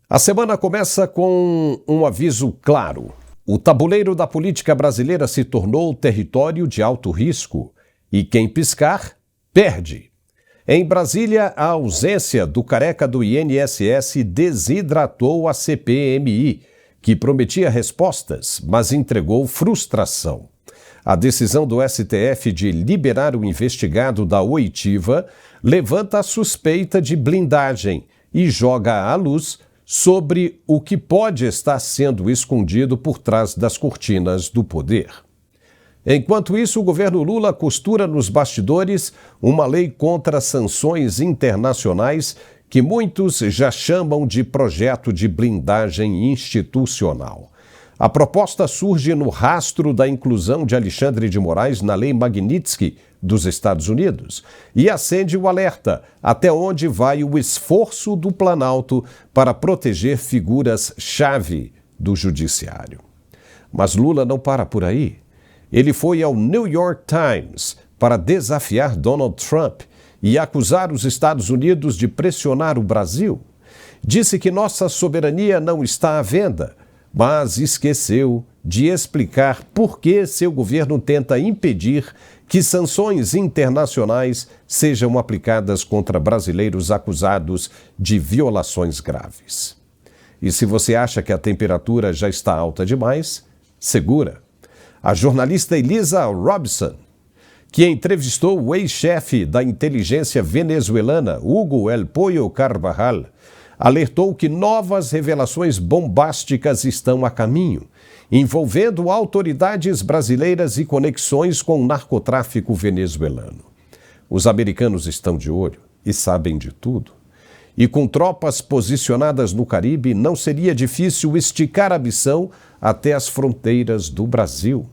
A semana começa com um aviso claro. O tabuleiro da política brasileira se tornou território de alto risco e quem piscar, perde. Em Brasília, a ausência do careca do INSS desidratou a CPMI, que prometia respostas, mas entregou frustração. A decisão do STF de liberar o investigado da oitiva levanta a suspeita de blindagem e joga à luz sobre o que pode estar sendo escondido por trás das cortinas do poder. Enquanto isso, o governo Lula costura nos bastidores uma lei contra sanções internacionais que muitos já chamam de projeto de blindagem institucional. A proposta surge no rastro da inclusão de Alexandre de Moraes na Lei Magnitsky dos Estados Unidos e acende o alerta até onde vai o esforço do Planalto para proteger figuras-chave do judiciário. Mas Lula não para por aí. Ele foi ao New York Times para desafiar Donald Trump e acusar os Estados Unidos de pressionar o Brasil. Disse que nossa soberania não está à venda, mas esqueceu de explicar por que seu governo tenta impedir que sanções internacionais sejam aplicadas contra brasileiros acusados de violações graves. E se você acha que a temperatura já está alta demais, segura. A jornalista Elisa Robson, que entrevistou o ex-chefe da inteligência venezuelana, Hugo El Pollo Carvajal, alertou que novas revelações bombásticas estão a caminho, envolvendo autoridades brasileiras e conexões com o narcotráfico venezuelano. Os americanos estão de olho e sabem de tudo. E com tropas posicionadas no Caribe, não seria difícil esticar a missão até as fronteiras do Brasil.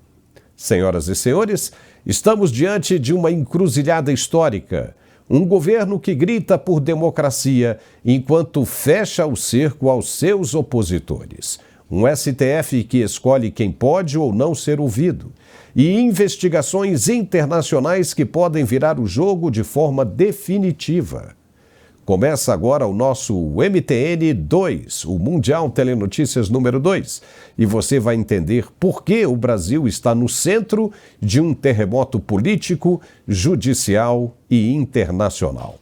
Senhoras e senhores, estamos diante de uma encruzilhada histórica. Um governo que grita por democracia enquanto fecha o cerco aos seus opositores. Um STF que escolhe quem pode ou não ser ouvido. E investigações internacionais que podem virar o jogo de forma definitiva. Começa agora o nosso MTN2, o Mundial Telenotícias número 2. E você vai entender por que o Brasil está no centro de um terremoto político, judicial e internacional.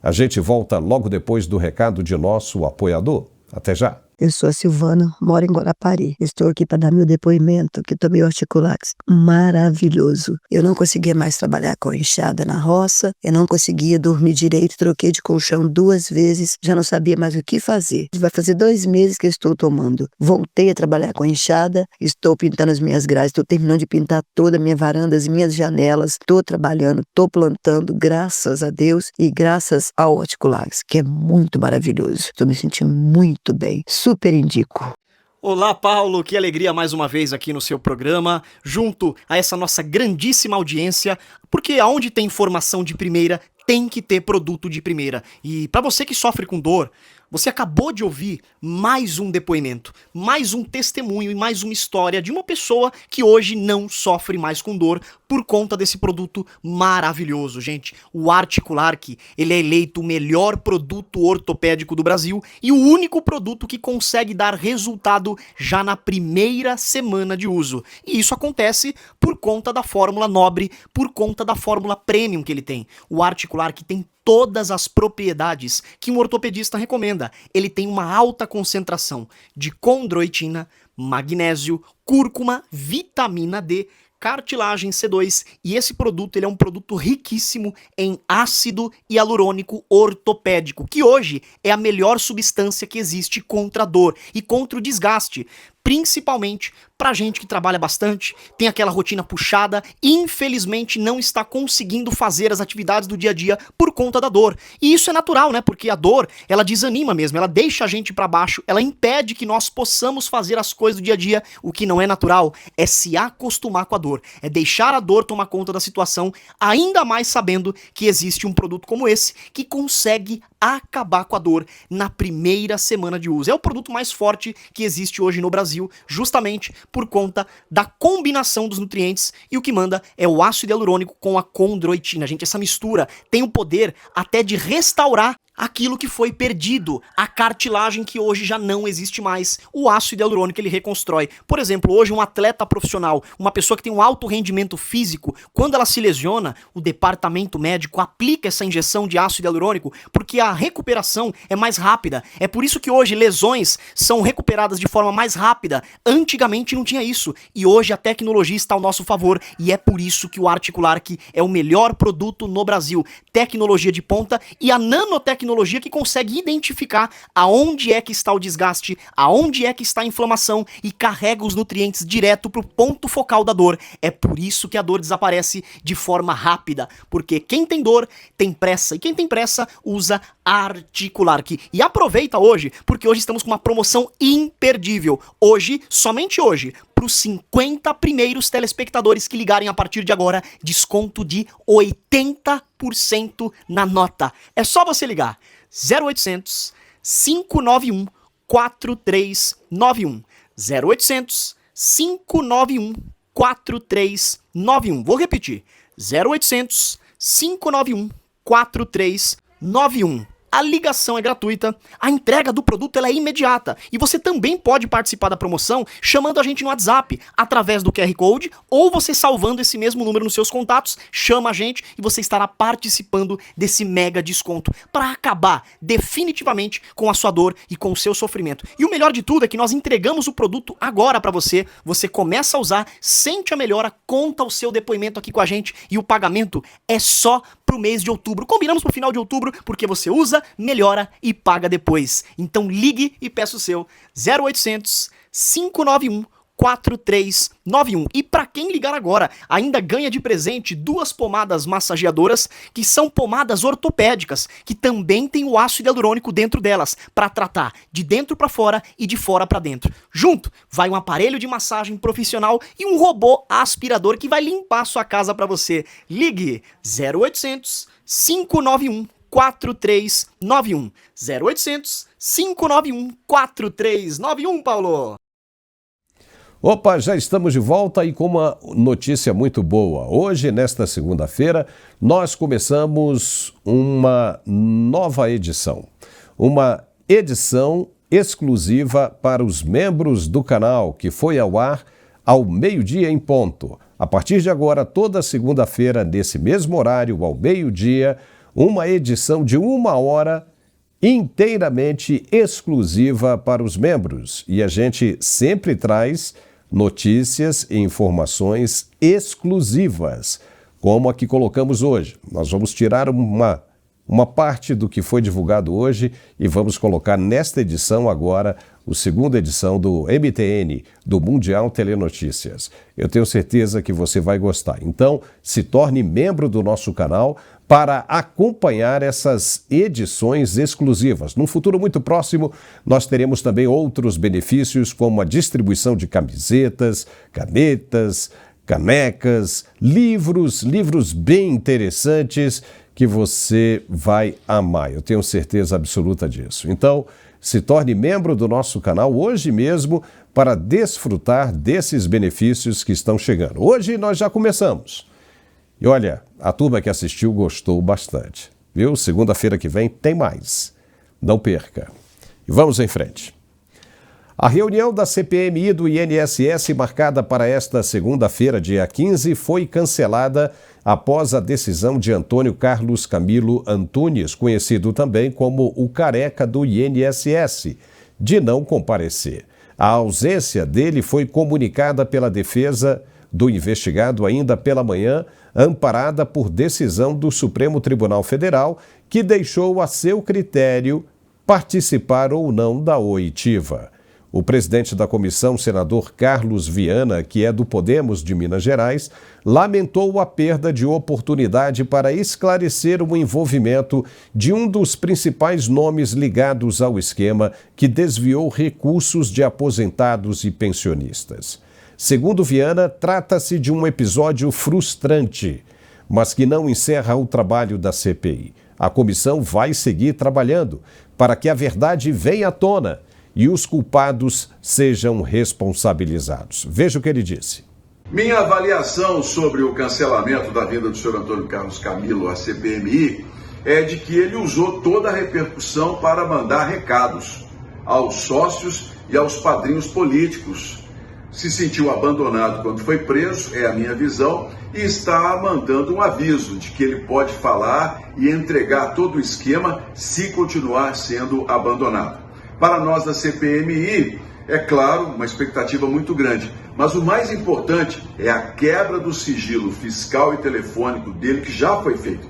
A gente volta logo depois do recado de nosso apoiador. Até já! Eu sou a Silvana, moro em Guarapari. Estou aqui para dar meu depoimento, que tomei o Articulax. Maravilhoso. Eu não conseguia mais trabalhar com enxada na roça, eu não conseguia dormir direito, troquei de colchão 2 vezes, já não sabia mais o que fazer. Vai fazer 2 meses que eu estou tomando. Voltei a trabalhar com enxada, estou pintando as minhas grades, estou terminando de pintar toda a minha varanda, as minhas janelas, estou trabalhando, estou plantando, graças a Deus e graças ao Articulax, que é muito maravilhoso. Estou me sentindo muito bem. Super indico. Olá, Paulo, que alegria mais uma vez aqui no seu programa, junto a essa nossa grandíssima audiência, porque aonde tem informação de primeira, tem que ter produto de primeira. E para você que sofre com dor, você acabou de ouvir mais um depoimento, mais um testemunho e mais uma história de uma pessoa que hoje não sofre mais com dor por conta desse produto maravilhoso, gente. O Articulark, ele é eleito o melhor produto ortopédico do Brasil e o único produto que consegue dar resultado já na primeira semana de uso. E isso acontece por conta da fórmula nobre, por conta da fórmula premium que ele tem. O Articulark tem todas as propriedades que um ortopedista recomenda. Ele tem uma alta concentração de condroitina, magnésio, cúrcuma, vitamina D, cartilagem C2 e esse produto ele é um produto riquíssimo em ácido hialurônico ortopédico, que hoje é a melhor substância que existe contra a dor e contra o desgaste. Principalmente pra gente que trabalha bastante, tem aquela rotina puxada e infelizmente não está conseguindo fazer as atividades do dia a dia por conta da dor. E isso é natural, né? Porque a dor, ela desanima mesmo, ela deixa a gente pra baixo, ela impede que nós possamos fazer as coisas do dia a dia. O que não é natural é se acostumar com a dor, é deixar a dor tomar conta da situação, ainda mais sabendo que existe um produto como esse que consegue acabar com a dor na primeira semana de uso. É o produto mais forte que existe hoje no Brasil, justamente por conta da combinação dos nutrientes, e o que manda é o ácido hialurônico com a condroitina. Gente, essa mistura tem o poder até de restaurar aquilo que foi perdido, a cartilagem que hoje já não existe mais. O ácido hialurônico ele reconstrói. Por exemplo, hoje um atleta profissional, uma pessoa que tem um alto rendimento físico, quando ela se lesiona, o departamento médico aplica essa injeção de ácido hialurônico porque a recuperação é mais rápida. É por isso que hoje lesões são recuperadas de forma mais rápida. Antigamente não tinha isso e hoje a tecnologia está ao nosso favor e é por isso que o Articulark é o melhor produto no Brasil. Tecnologia de ponta e a nanotecnologia que consegue identificar aonde é que está o desgaste, aonde é que está a inflamação e carrega os nutrientes direto para o ponto focal da dor. É por isso que a dor desaparece de forma rápida, porque quem tem dor tem pressa e quem tem pressa usa Articulark. E aproveita hoje, porque hoje estamos com uma promoção imperdível. Hoje, somente hoje, para os 50 primeiros telespectadores que ligarem a partir de agora, desconto de 80% na nota. É só você ligar 0800 591 4391 0800 591 4391. Vou repetir. 0800 591 4391. A ligação é gratuita, a entrega do produto ela é imediata e você também pode participar da promoção chamando a gente no WhatsApp através do QR Code ou você salvando esse mesmo número nos seus contatos, chama a gente e você estará participando desse mega desconto para acabar definitivamente com a sua dor e com o seu sofrimento. E o melhor de tudo é que nós entregamos o produto agora para você, você começa a usar, sente a melhora, conta o seu depoimento aqui com a gente e o pagamento é só pro mês de outubro. Combinamos pro final de outubro porque você usa, melhora e paga depois. Então ligue e peça o seu 0800 591 4391. E para quem ligar agora, ainda ganha de presente 2 pomadas massageadoras, que são pomadas ortopédicas, que também tem o ácido hialurônico dentro delas, para tratar de dentro para fora e de fora para dentro. Junto, vai um aparelho de massagem profissional e um robô aspirador que vai limpar a sua casa para você. Ligue 0800 591 4391. 0800 591 4391, Paulo. Opa, já estamos de volta e com uma notícia muito boa. Hoje, nesta segunda-feira, nós começamos uma nova edição. Uma edição exclusiva para os membros do canal, que foi ao ar ao meio-dia em ponto. A partir de agora, toda segunda-feira, nesse mesmo horário, ao meio-dia, uma edição de 1 hora inteiramente exclusiva para os membros. E a gente sempre traz notícias e informações exclusivas, como a que colocamos hoje. Nós vamos tirar uma parte do que foi divulgado hoje e vamos colocar nesta edição agora, a segunda edição do MTN, do Mundial Telenotícias. Eu tenho certeza que você vai gostar. Então, se torne membro do nosso canal para acompanhar essas edições exclusivas. Num futuro muito próximo, nós teremos também outros benefícios, como a distribuição de camisetas, canetas, canecas, livros bem interessantes que você vai amar. Eu tenho certeza absoluta disso. Então, se torne membro do nosso canal hoje mesmo para desfrutar desses benefícios que estão chegando. Hoje nós já começamos. E olha, a turma que assistiu gostou bastante, viu? Segunda-feira que vem tem mais. Não perca. E vamos em frente. A reunião da CPMI do INSS, marcada para esta segunda-feira, dia 15, foi cancelada após a decisão de Antônio Carlos Camilo Antunes, conhecido também como o Careca do INSS, de não comparecer. A ausência dele foi comunicada pela defesa do investigado ainda pela manhã, amparada por decisão do Supremo Tribunal Federal, que deixou a seu critério participar ou não da oitiva. O presidente da comissão, senador Carlos Viana, que é do Podemos de Minas Gerais, lamentou a perda de oportunidade para esclarecer o envolvimento de um dos principais nomes ligados ao esquema que desviou recursos de aposentados e pensionistas. Segundo Viana, trata-se de um episódio frustrante, mas que não encerra o trabalho da CPI. A comissão vai seguir trabalhando para que a verdade venha à tona e os culpados sejam responsabilizados. Veja o que ele disse. Minha avaliação sobre o cancelamento da vinda do senhor Antônio Carlos Camilo à CPMI é de que ele usou toda a repercussão para mandar recados aos sócios e aos padrinhos políticos. Se sentiu abandonado quando foi preso, é a minha visão, e está mandando um aviso de que ele pode falar e entregar todo o esquema se continuar sendo abandonado. Para nós da CPMI, é claro, uma expectativa muito grande, mas o mais importante é a quebra do sigilo fiscal e telefônico dele, que já foi feito,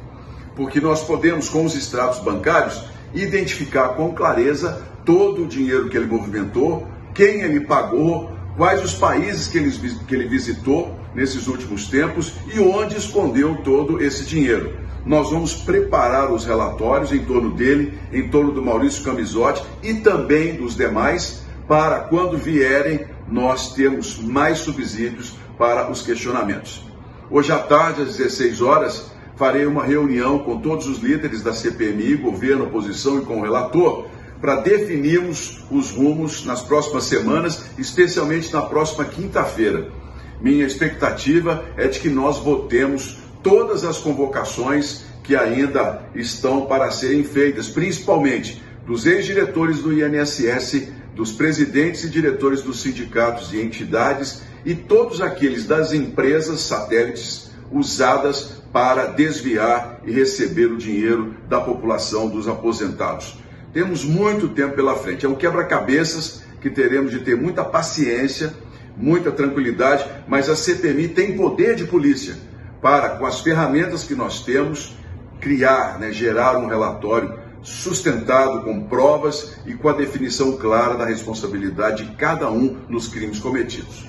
porque nós podemos, com os extratos bancários, identificar com clareza todo o dinheiro que ele movimentou, quem ele pagou, quais os países que ele visitou nesses últimos tempos e onde escondeu todo esse dinheiro. Nós vamos preparar os relatórios em torno dele, em torno do Maurício Camisotti e também dos demais, para quando vierem nós termos mais subsídios para os questionamentos. Hoje à tarde, às 16 horas, farei uma reunião com todos os líderes da CPMI, governo, oposição e com o relator, para definirmos os rumos nas próximas semanas, especialmente na próxima quinta-feira. Minha expectativa é de que nós votemos todas as convocações que ainda estão para serem feitas, principalmente dos ex-diretores do INSS, dos presidentes e diretores dos sindicatos e entidades e todos aqueles das empresas satélites usadas para desviar e receber o dinheiro da população dos aposentados. Temos muito tempo pela frente, é um quebra-cabeças que teremos de ter muita paciência, muita tranquilidade, mas a CPMI tem poder de polícia para, com as ferramentas que nós temos, criar, gerar um relatório sustentado com provas e com a definição clara da responsabilidade de cada um nos crimes cometidos.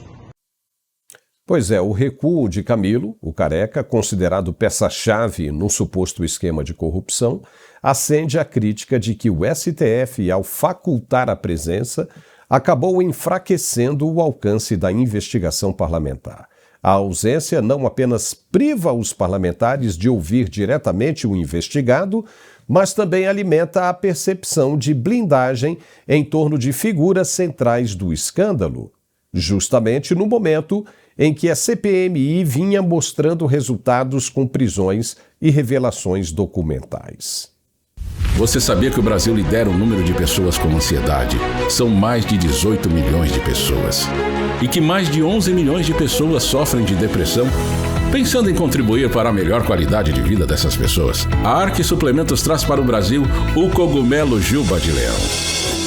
Pois é, o recuo de Camilo, o Careca, considerado peça-chave num suposto esquema de corrupção, acende a crítica de que o STF, ao facultar a presença, acabou enfraquecendo o alcance da investigação parlamentar. A ausência não apenas priva os parlamentares de ouvir diretamente o investigado, mas também alimenta a percepção de blindagem em torno de figuras centrais do escândalo, justamente no momento em que a CPMI vinha mostrando resultados com prisões e revelações documentais. Você sabia que o Brasil lidera o número de pessoas com ansiedade? São mais de 18 milhões de pessoas. E que mais de 11 milhões de pessoas sofrem de depressão? Pensando em contribuir para a melhor qualidade de vida dessas pessoas, a Arque Suplementos traz para o Brasil o cogumelo Juba de Leão.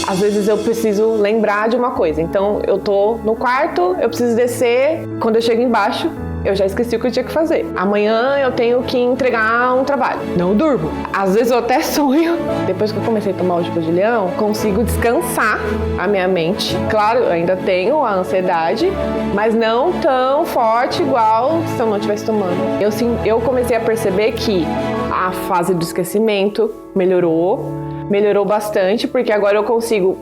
Às vezes eu preciso lembrar de uma coisa, então eu tô no quarto, eu preciso descer, quando eu chego embaixo, eu já esqueci o que eu tinha que fazer. Amanhã eu tenho que entregar um trabalho, não durmo. Às vezes eu até sonho. Depois que eu comecei a tomar o Juba de Leão, consigo descansar a minha mente. Claro, eu ainda tenho a ansiedade, mas não tão forte igual se eu não estivesse tomando. Eu comecei a perceber que a fase do esquecimento melhorou bastante, porque agora eu consigo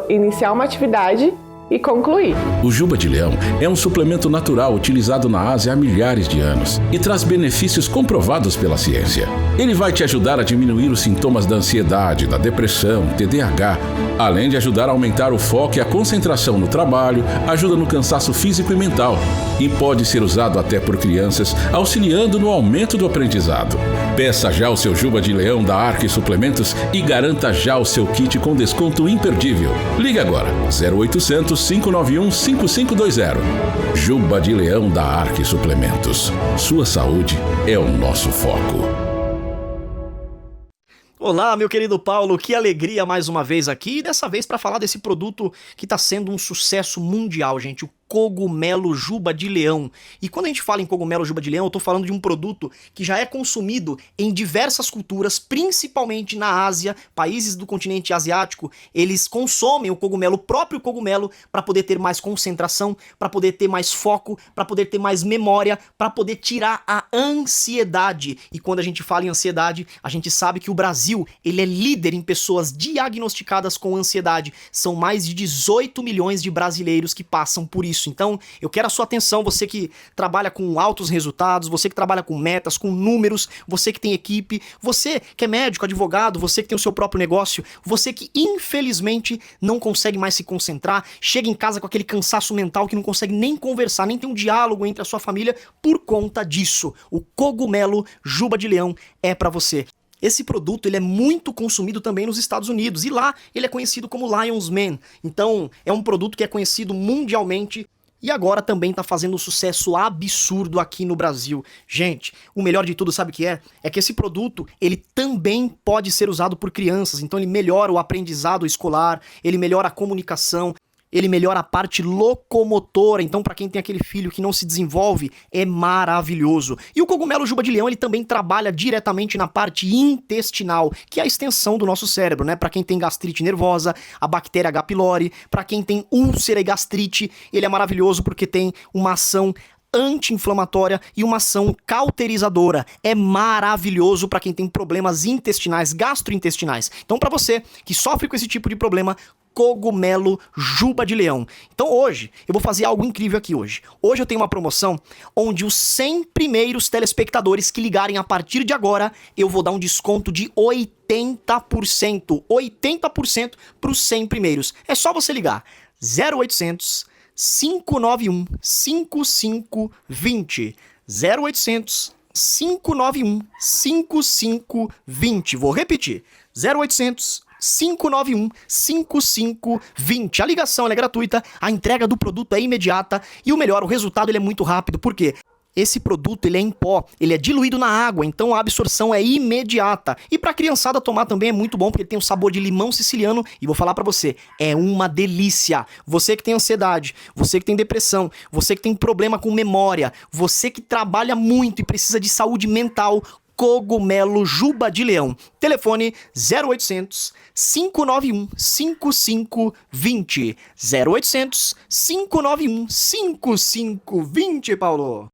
iniciar uma atividade e concluir. O Juba de Leão é um suplemento natural utilizado na Ásia há milhares de anos e traz benefícios comprovados pela ciência. Ele vai te ajudar a diminuir os sintomas da ansiedade, da depressão, TDAH, além de ajudar a aumentar o foco e a concentração no trabalho, ajuda no cansaço físico e mental e pode ser usado até por crianças, auxiliando no aumento do aprendizado. Peça já o seu Juba de Leão da Arque Suplementos e garanta já o seu kit com desconto imperdível. Ligue agora, 0800 591 5520. Juba de Leão da Arque Suplementos. Sua saúde é o nosso foco. Olá, meu querido Paulo, que alegria mais uma vez aqui, e dessa vez para falar desse produto que está sendo um sucesso mundial, gente, o cogumelo Juba de Leão. E quando a gente fala em cogumelo Juba de Leão, eu tô falando de um produto que já é consumido em diversas culturas, principalmente na Ásia, países do continente asiático, eles consomem o próprio cogumelo, para poder ter mais concentração, para poder ter mais foco, para poder ter mais memória, para poder tirar a ansiedade. E quando a gente fala em ansiedade, a gente sabe que o Brasil, ele é líder em pessoas diagnosticadas com ansiedade. São mais de 18 milhões de brasileiros que passam por isso. Então, eu quero a sua atenção, você que trabalha com altos resultados, você que trabalha com metas, com números, você que tem equipe, você que é médico, advogado, você que tem o seu próprio negócio, você que infelizmente não consegue mais se concentrar, chega em casa com aquele cansaço mental que não consegue nem conversar, nem ter um diálogo entre a sua família por conta disso. O cogumelo Juba de Leão é pra você. Esse produto ele é muito consumido também nos Estados Unidos e lá ele é conhecido como Lion's Mane. Então é um produto que é conhecido mundialmente e agora também está fazendo um sucesso absurdo aqui no Brasil. Gente, o melhor de tudo, sabe o que é? É que esse produto ele também pode ser usado por crianças. Então ele melhora o aprendizado escolar, ele melhora a comunicação, ele melhora a parte locomotora, então para quem tem aquele filho que não se desenvolve, é maravilhoso. E o cogumelo juba de leão, ele também trabalha diretamente na parte intestinal, que é a extensão do nosso cérebro, né? Para quem tem gastrite nervosa, a bactéria H. pylori, para quem tem úlcera e gastrite, ele é maravilhoso porque tem uma ação anti-inflamatória e uma ação cauterizadora. É maravilhoso para quem tem problemas intestinais, gastrointestinais. Então para você que sofre com esse tipo de problema, cogumelo juba de leão. Então hoje, eu vou fazer algo incrível aqui hoje. Hoje eu tenho uma promoção onde os 100 primeiros telespectadores que ligarem a partir de agora, eu vou dar um desconto de 80%. 80% para os 100 primeiros. É só você ligar 0800 591 5520. 0800 591 5520. Vou repetir. 0800 591 5520. A ligação é gratuita, a entrega do produto é imediata e o melhor, o resultado ele é muito rápido. Por quê? Esse produto ele é em pó, ele é diluído na água, então a absorção é imediata. E para a criançada tomar também é muito bom, porque ele tem um sabor de limão siciliano e vou falar para você, é uma delícia. Você que tem ansiedade, você que tem depressão, você que tem problema com memória, você que trabalha muito e precisa de saúde mental, cogumelo juba de leão. Telefone 0800 591 5520. 0800 591 5520, Paulo.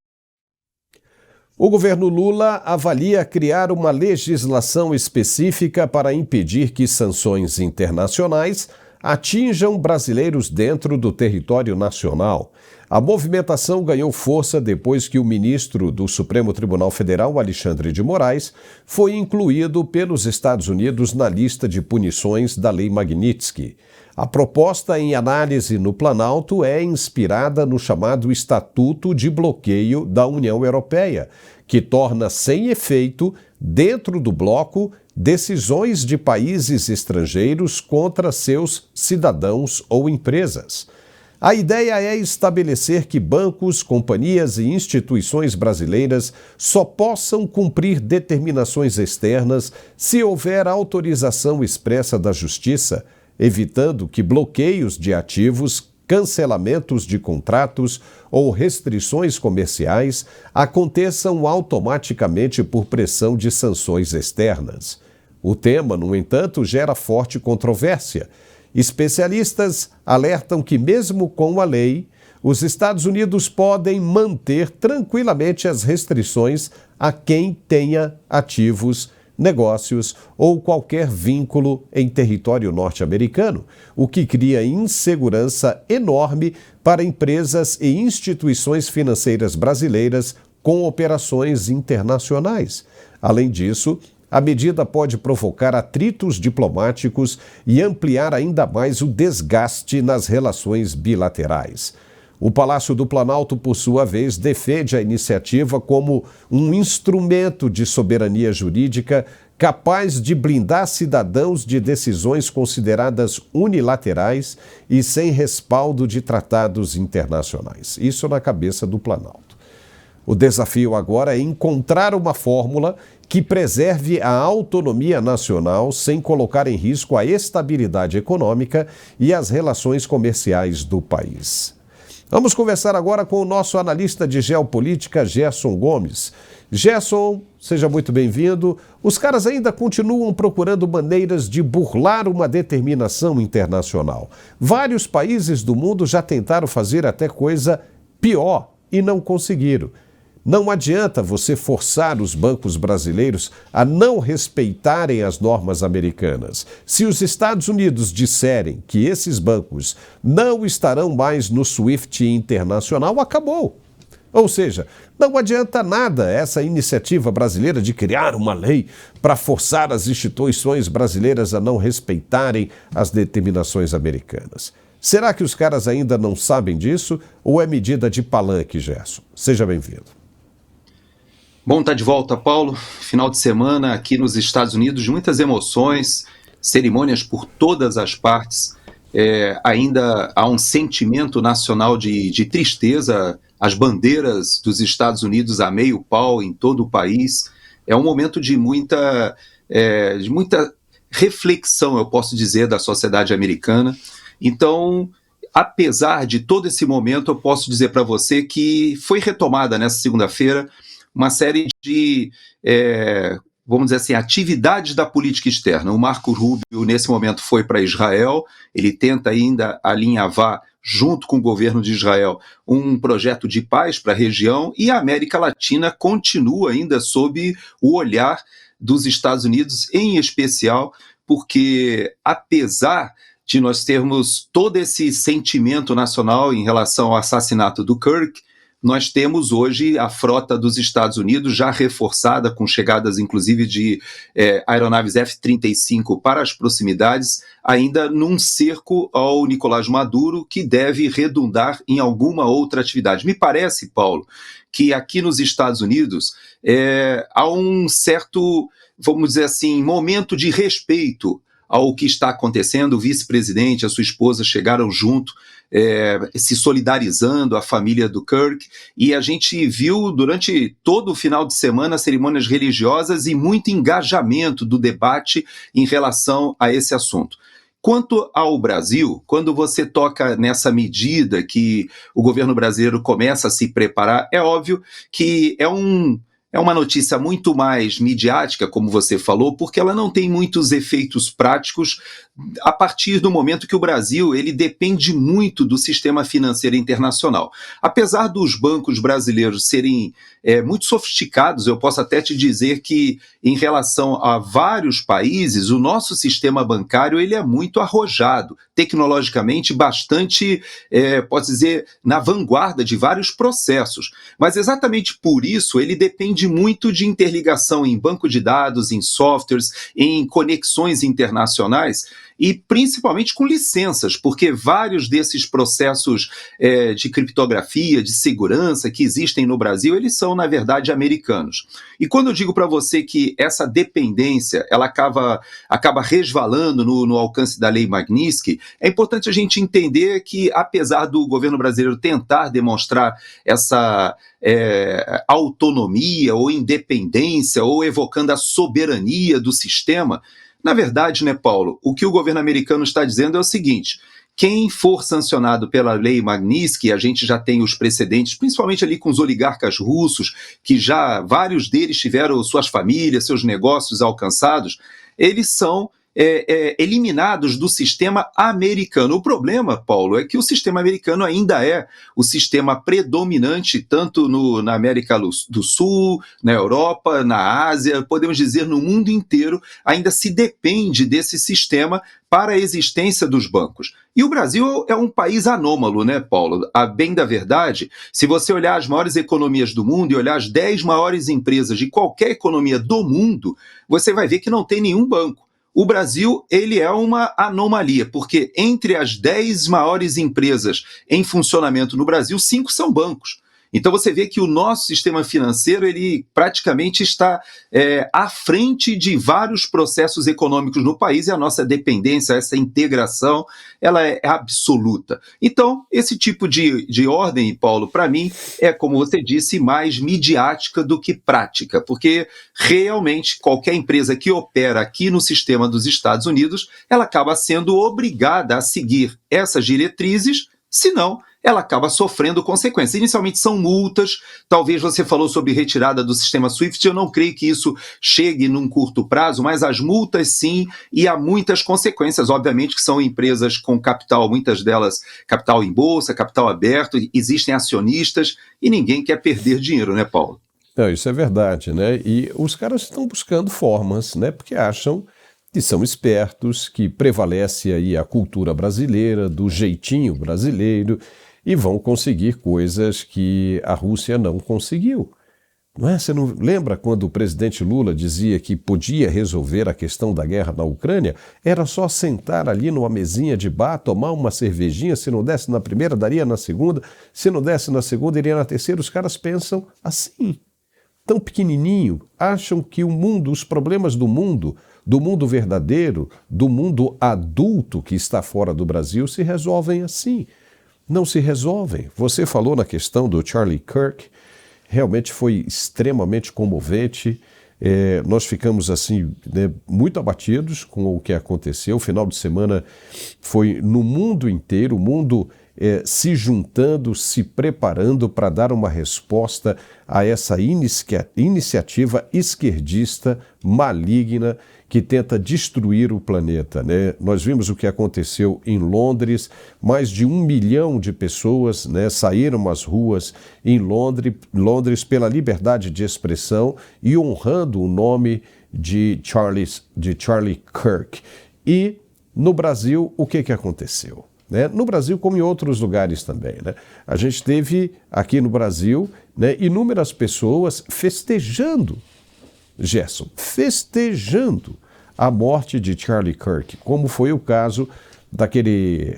O governo Lula avalia criar uma legislação específica para impedir que sanções internacionais atinjam brasileiros dentro do território nacional. A movimentação ganhou força depois que o ministro do Supremo Tribunal Federal, Alexandre de Moraes, foi incluído pelos Estados Unidos na lista de punições da Lei Magnitsky. A proposta em análise no Planalto é inspirada no chamado Estatuto de Bloqueio da União Europeia, que torna sem efeito, dentro do bloco, decisões de países estrangeiros contra seus cidadãos ou empresas. A ideia é estabelecer que bancos, companhias e instituições brasileiras só possam cumprir determinações externas se houver autorização expressa da Justiça, evitando que bloqueios de ativos, cancelamentos de contratos ou restrições comerciais aconteçam automaticamente por pressão de sanções externas. O tema, no entanto, gera forte controvérsia. Especialistas alertam que, mesmo com a lei, os Estados Unidos podem manter tranquilamente as restrições a quem tenha ativos, negócios ou qualquer vínculo em território norte-americano, o que cria insegurança enorme para empresas e instituições financeiras brasileiras com operações internacionais. Além disso, a medida pode provocar atritos diplomáticos e ampliar ainda mais o desgaste nas relações bilaterais. O Palácio do Planalto, por sua vez, defende a iniciativa como um instrumento de soberania jurídica capaz de blindar cidadãos de decisões consideradas unilaterais e sem respaldo de tratados internacionais. Isso na cabeça do Planalto. O desafio agora é encontrar uma fórmula que preserve a autonomia nacional sem colocar em risco a estabilidade econômica e as relações comerciais do país. Vamos conversar agora com o nosso analista de geopolítica, Gerson Gomes. Gerson, seja muito bem-vindo. Os caras ainda continuam procurando maneiras de burlar uma determinação internacional. Vários países do mundo já tentaram fazer até coisa pior e não conseguiram. Não adianta você forçar os bancos brasileiros a não respeitarem as normas americanas. Se os Estados Unidos disserem que esses bancos não estarão mais no SWIFT internacional, acabou. Ou seja, não adianta nada essa iniciativa brasileira de criar uma lei para forçar as instituições brasileiras a não respeitarem as determinações americanas. Será que os caras ainda não sabem disso ou é medida de palanque, Gerson? Seja bem-vindo. Bom estar de volta, Paulo. Final de semana aqui nos Estados Unidos, muitas emoções, cerimônias por todas as partes. Ainda há um sentimento nacional de tristeza, as bandeiras dos Estados Unidos a meio pau em todo o país. É um momento de muita reflexão, eu posso dizer, da sociedade americana. Então, apesar de todo esse momento, eu posso dizer para você que foi retomada nessa segunda-feira uma série de, vamos dizer assim, atividades da política externa. O Marco Rubio, nesse momento, foi para Israel, ele tenta ainda alinhavar, junto com o governo de Israel, um projeto de paz para a região, e a América Latina continua ainda sob o olhar dos Estados Unidos, em especial, porque apesar de nós termos todo esse sentimento nacional em relação ao assassinato do Kirk, nós temos hoje a frota dos Estados Unidos já reforçada, com chegadas inclusive de aeronaves F-35 para as proximidades, ainda num cerco ao Nicolás Maduro, que deve redundar em alguma outra atividade. Me parece, Paulo, que aqui nos Estados Unidos há um certo, vamos dizer assim, momento de respeito ao que está acontecendo. O vice-presidente e a sua esposa chegaram junto, se solidarizando, a família do Kirk, e a gente viu durante todo o final de semana cerimônias religiosas e muito engajamento do debate em relação a esse assunto. Quanto ao Brasil, quando você toca nessa medida que o governo brasileiro começa a se preparar, é óbvio que é uma notícia muito mais midiática, como você falou, porque ela não tem muitos efeitos práticos a partir do momento que o Brasil ele depende muito do sistema financeiro internacional. Apesar dos bancos brasileiros serem muito sofisticados, eu posso até te dizer que, em relação a vários países, o nosso sistema bancário ele é muito arrojado, tecnologicamente bastante, posso dizer, na vanguarda de vários processos. Mas exatamente por isso ele depende muito de interligação em banco de dados, em softwares, em conexões internacionais, e principalmente com licenças, porque vários desses processos de criptografia, de segurança que existem no Brasil, eles são, na verdade, americanos. E quando eu digo para você que essa dependência ela acaba resvalando no alcance da Lei Magnitsky, é importante a gente entender que, apesar do governo brasileiro tentar demonstrar essa autonomia ou independência, ou evocando a soberania do sistema, na verdade, né, Paulo, o que o governo americano está dizendo é o seguinte: quem for sancionado pela Lei Magnitsky, a gente já tem os precedentes, principalmente ali com os oligarcas russos, que já vários deles tiveram suas famílias, seus negócios alcançados, eles são eliminados do sistema americano. O problema, Paulo, é que o sistema americano ainda é o sistema predominante tanto na América do Sul, na Europa, na Ásia, podemos dizer no mundo inteiro, ainda se depende desse sistema para a existência dos bancos. E o Brasil é um país anômalo, né, Paulo? A bem da verdade, se você olhar as maiores economias do mundo e olhar as 10 maiores empresas de qualquer economia do mundo, você vai ver que não tem nenhum banco. O Brasil, ele é uma anomalia, porque entre as 10 maiores empresas em funcionamento no Brasil, 5 são bancos. Então você vê que o nosso sistema financeiro, ele praticamente está à frente de vários processos econômicos no país, e a nossa dependência, essa integração, ela é absoluta. Então, esse tipo de ordem, Paulo, para mim, é, como você disse, mais midiática do que prática, porque realmente qualquer empresa que opera aqui no sistema dos Estados Unidos, ela acaba sendo obrigada a seguir essas diretrizes, senão ela acaba sofrendo consequências. Inicialmente são multas, talvez você falou sobre retirada do sistema SWIFT, eu não creio que isso chegue num curto prazo, mas as multas sim, e há muitas consequências, obviamente que são empresas com capital, muitas delas capital em bolsa, capital aberto, existem acionistas, e ninguém quer perder dinheiro, né, Paulo? Não, isso é verdade, né? E os caras estão buscando formas, né? Porque acham que são espertos, que prevalece aí a cultura brasileira, do jeitinho brasileiro, e vão conseguir coisas que a Rússia não conseguiu. Não é? Você não lembra quando o presidente Lula dizia que podia resolver a questão da guerra na Ucrânia? Era só sentar ali numa mesinha de bar, tomar uma cervejinha, se não desse na primeira, daria na segunda, se não desse na segunda, iria na terceira. Os caras pensam assim. tão pequenininho, acham que o mundo, os problemas do mundo verdadeiro, do mundo adulto que está fora do Brasil, se resolvem assim. Não se resolvem. Você falou na questão do Charlie Kirk, realmente foi extremamente comovente. Nós ficamos assim, né, muito abatidos com o que aconteceu. O final de semana foi no mundo inteiro, o mundo se juntando, se preparando para dar uma resposta a essa iniciativa esquerdista maligna que tenta destruir o planeta, né? Nós vimos o que aconteceu em Londres, mais de 1 milhão de pessoas, né, saíram às ruas em Londres pela liberdade de expressão e honrando o nome de Charlie Kirk. E no Brasil, o que aconteceu? Né? No Brasil, como em outros lugares também, né? A gente teve aqui no Brasil, né, inúmeras pessoas festejando, Gerson, festejando a morte de Charlie Kirk, como foi o caso daquele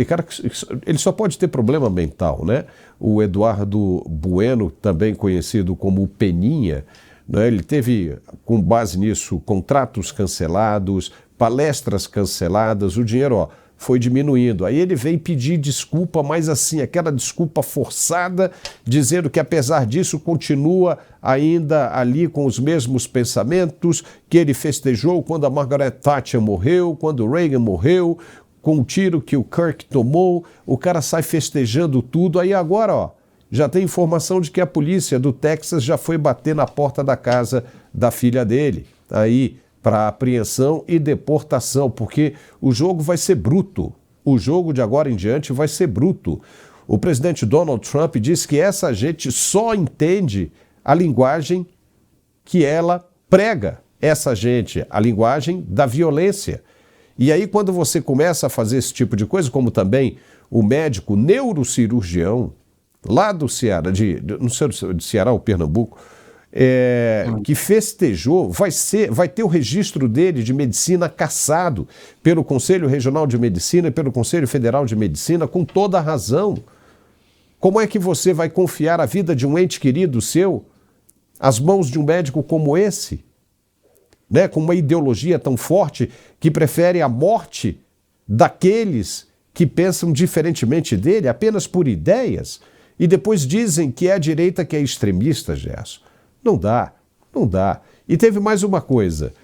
cara que ele só pode ter problema mental, né? O Eduardo Bueno, também conhecido como Peninha, né? Ele teve, com base nisso, contratos cancelados, palestras canceladas, o dinheiro, foi diminuindo. Aí ele veio pedir desculpa, mas assim, aquela desculpa forçada, dizendo que apesar disso continua ainda ali com os mesmos pensamentos que ele festejou quando a Margaret Thatcher morreu, quando o Reagan morreu, com o tiro que o Kirk tomou, o cara sai festejando tudo. Aí agora, já tem informação de que a polícia do Texas já foi bater na porta da casa da filha dele. Aí, para apreensão e deportação, porque o jogo vai ser bruto. O jogo de agora em diante vai ser bruto. O presidente Donald Trump disse que essa gente só entende a linguagem que ela prega. Essa gente, a linguagem da violência. E aí, quando você começa a fazer esse tipo de coisa, como também o médico neurocirurgião, lá do Ceará, não sei de Ceará ou Pernambuco, que festejou, vai ter o registro dele de medicina cassado pelo Conselho Regional de Medicina e pelo Conselho Federal de Medicina, com toda a razão. Como é que você vai confiar a vida de um ente querido seu às mãos de um médico como esse? Né? Com uma ideologia tão forte que prefere a morte daqueles que pensam diferentemente dele, apenas por ideias, e depois dizem que é a direita que é extremista, Gerson. Não dá, não dá. E teve mais uma coisa.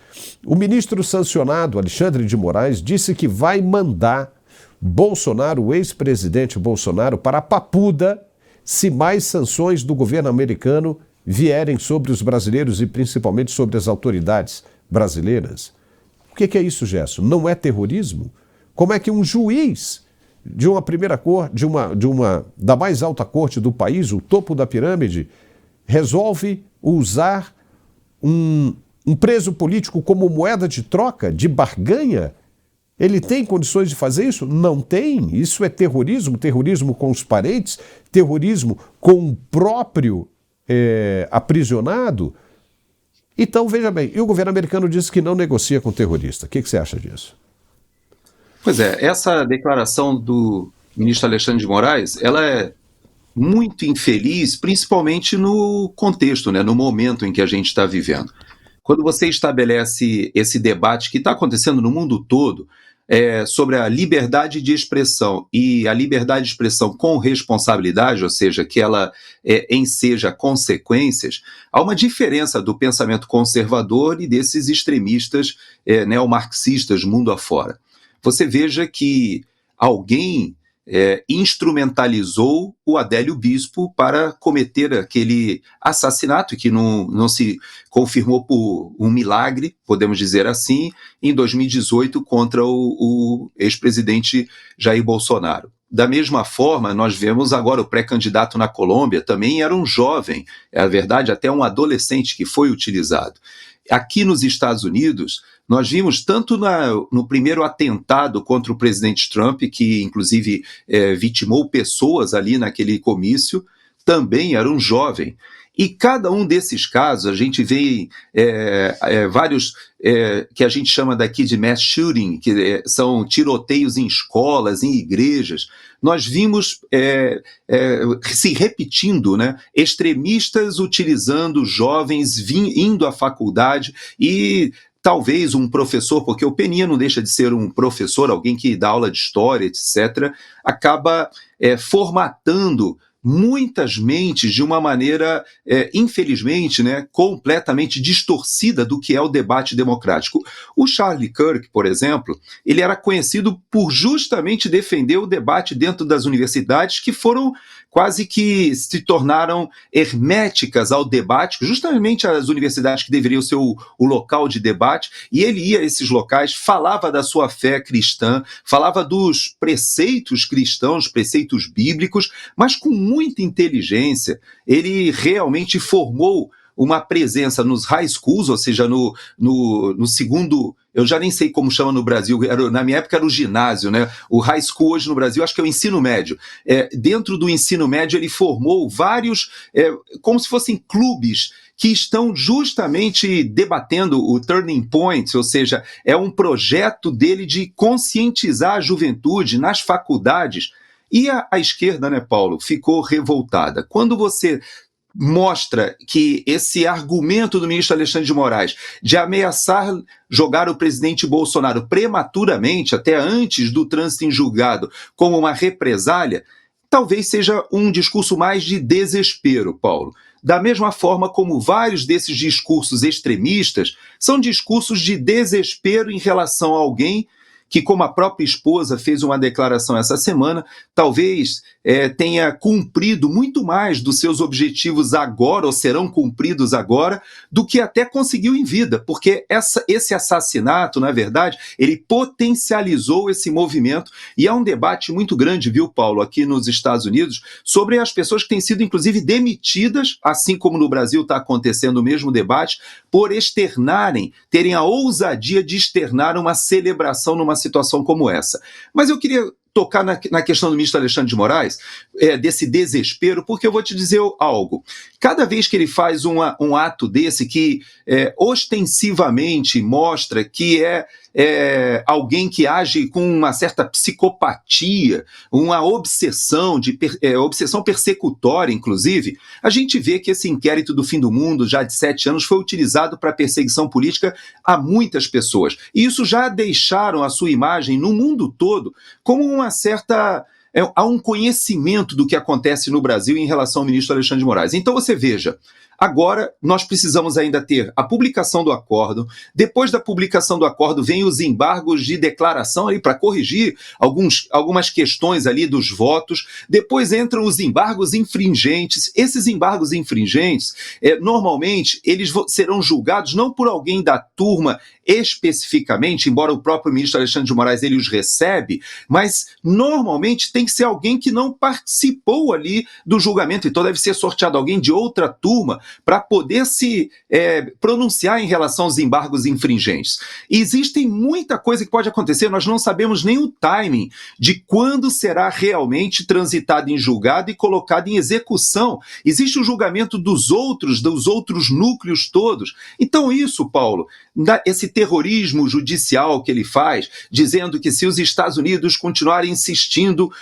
O ministro sancionado, Alexandre de Moraes, disse que vai mandar Bolsonaro, o ex-presidente Bolsonaro, para a papuda se mais sanções do governo americano vierem sobre os brasileiros e principalmente sobre as autoridades brasileiras. O que é isso, Gerson? Não é terrorismo? Como é que um juiz de uma primeira corte, da mais alta corte do país, o topo da pirâmide, resolve usar um preso político como moeda de troca, de barganha? Ele tem condições de fazer isso? Não tem. Isso é terrorismo, terrorismo com os parentes, terrorismo com o próprio aprisionado. Então, veja bem, e o governo americano disse que não negocia com terrorista. O que você acha disso? Pois é, essa declaração do ministro Alexandre de Moraes, ela é muito infeliz, principalmente no contexto, né, no momento em que a gente está vivendo. Quando você estabelece esse debate que está acontecendo no mundo todo sobre a liberdade de expressão e a liberdade de expressão com responsabilidade, ou seja, que ela enseja consequências, há uma diferença do pensamento conservador e desses extremistas neomarxistas mundo afora. Você veja que alguém instrumentalizou o Adélio Bispo para cometer aquele assassinato que não se confirmou por um milagre, podemos dizer assim, em 2018 contra o ex-presidente Jair Bolsonaro. Da mesma forma, nós vemos agora o pré-candidato na Colômbia, também era um jovem, é verdade, até um adolescente que foi utilizado. Aqui nos Estados Unidos, nós vimos tanto no primeiro atentado contra o presidente Trump, que inclusive vitimou pessoas ali naquele comício, também era um jovem. E cada um desses casos, a gente vê vários que a gente chama daqui de mass shooting, que são tiroteios em escolas, em igrejas. Nós vimos se repetindo, né? Extremistas utilizando jovens indo à faculdade e talvez um professor, porque o Peninha não deixa de ser um professor, alguém que dá aula de história, etc., acaba formatando muitas mentes de uma maneira, infelizmente, né, completamente distorcida do que é o debate democrático. O Charlie Kirk, por exemplo, ele era conhecido por justamente defender o debate dentro das universidades, que foram quase que se tornaram herméticas ao debate, justamente as universidades que deveriam ser o local de debate, e ele ia a esses locais, falava da sua fé cristã, falava dos preceitos cristãos, preceitos bíblicos, mas com muita inteligência. Ele realmente formou uma presença nos high schools, ou seja, no segundo, eu já nem sei como chama no Brasil, na minha época era o ginásio, né? O high school hoje no Brasil acho que é o ensino médio. Dentro do ensino médio ele formou vários, como se fossem clubes, que estão justamente debatendo o Turning Point, ou seja, é um projeto dele de conscientizar a juventude nas faculdades. E a esquerda, né, Paulo, ficou revoltada. Quando você mostra que esse argumento do ministro Alexandre de Moraes de ameaçar jogar o presidente Bolsonaro prematuramente, até antes do trânsito em julgado, como uma represália, talvez seja um discurso mais de desespero, Paulo. Da mesma forma como vários desses discursos extremistas são discursos de desespero em relação a alguém que, como a própria esposa fez uma declaração essa semana, talvez tenha cumprido muito mais dos seus objetivos agora, ou serão cumpridos agora, do que até conseguiu em vida, porque esse assassinato, na verdade, ele potencializou esse movimento, e há um debate muito grande, viu, Paulo, aqui nos Estados Unidos, sobre as pessoas que têm sido, inclusive, demitidas, assim como no Brasil está acontecendo o mesmo debate, por terem a ousadia de externar uma celebração numa situação como essa. Mas eu queria tocar na questão do ministro Alexandre de Moraes, desse desespero, porque eu vou te dizer algo. Cada vez que ele faz um ato desse que ostensivamente mostra que é alguém que age com uma certa psicopatia, uma obsessão, obsessão persecutória, inclusive, a gente vê que esse inquérito do fim do mundo, já de 7 anos, foi utilizado para perseguição política a muitas pessoas. E isso já deixaram a sua imagem no mundo todo como uma certa... há um conhecimento do que acontece no Brasil em relação ao ministro Alexandre de Moraes. Então você veja, agora nós precisamos ainda ter a publicação do acordo, depois da publicação do acordo vem os embargos de declaração ali para corrigir algumas questões ali dos votos, depois entram os embargos infringentes. Esses embargos infringentes, normalmente, eles serão julgados não por alguém da turma especificamente, embora o próprio ministro Alexandre de Moraes ele os recebe, mas normalmente tem que ser alguém que não participou ali do julgamento, então deve ser sorteado alguém de outra turma para poder se pronunciar em relação aos embargos infringentes. E existem muita coisa que pode acontecer, nós não sabemos nem o timing de quando será realmente transitado em julgado e colocado em execução. Existe o julgamento dos outros núcleos todos. Então isso, Paulo, esse terrorismo judicial que ele faz, dizendo que se os Estados Unidos continuarem insistindo,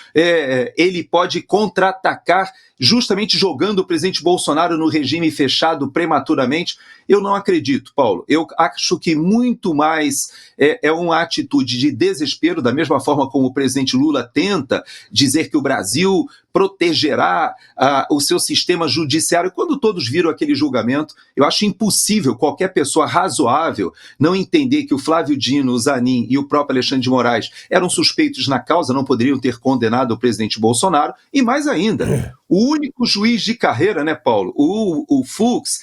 ele pode contra-atacar, justamente jogando o presidente Bolsonaro no regime fechado prematuramente, eu não acredito, Paulo. Eu acho que muito mais é uma atitude de desespero, da mesma forma como o presidente Lula tenta dizer que o Brasil protegerá o seu sistema judiciário. Quando todos viram aquele julgamento, eu acho impossível qualquer pessoa razoável não entender que o Flávio Dino, o Zanin e o próprio Alexandre de Moraes eram suspeitos na causa, não poderiam ter condenado o presidente Bolsonaro, e mais ainda, o único juiz de carreira, né, Paulo, o Fux,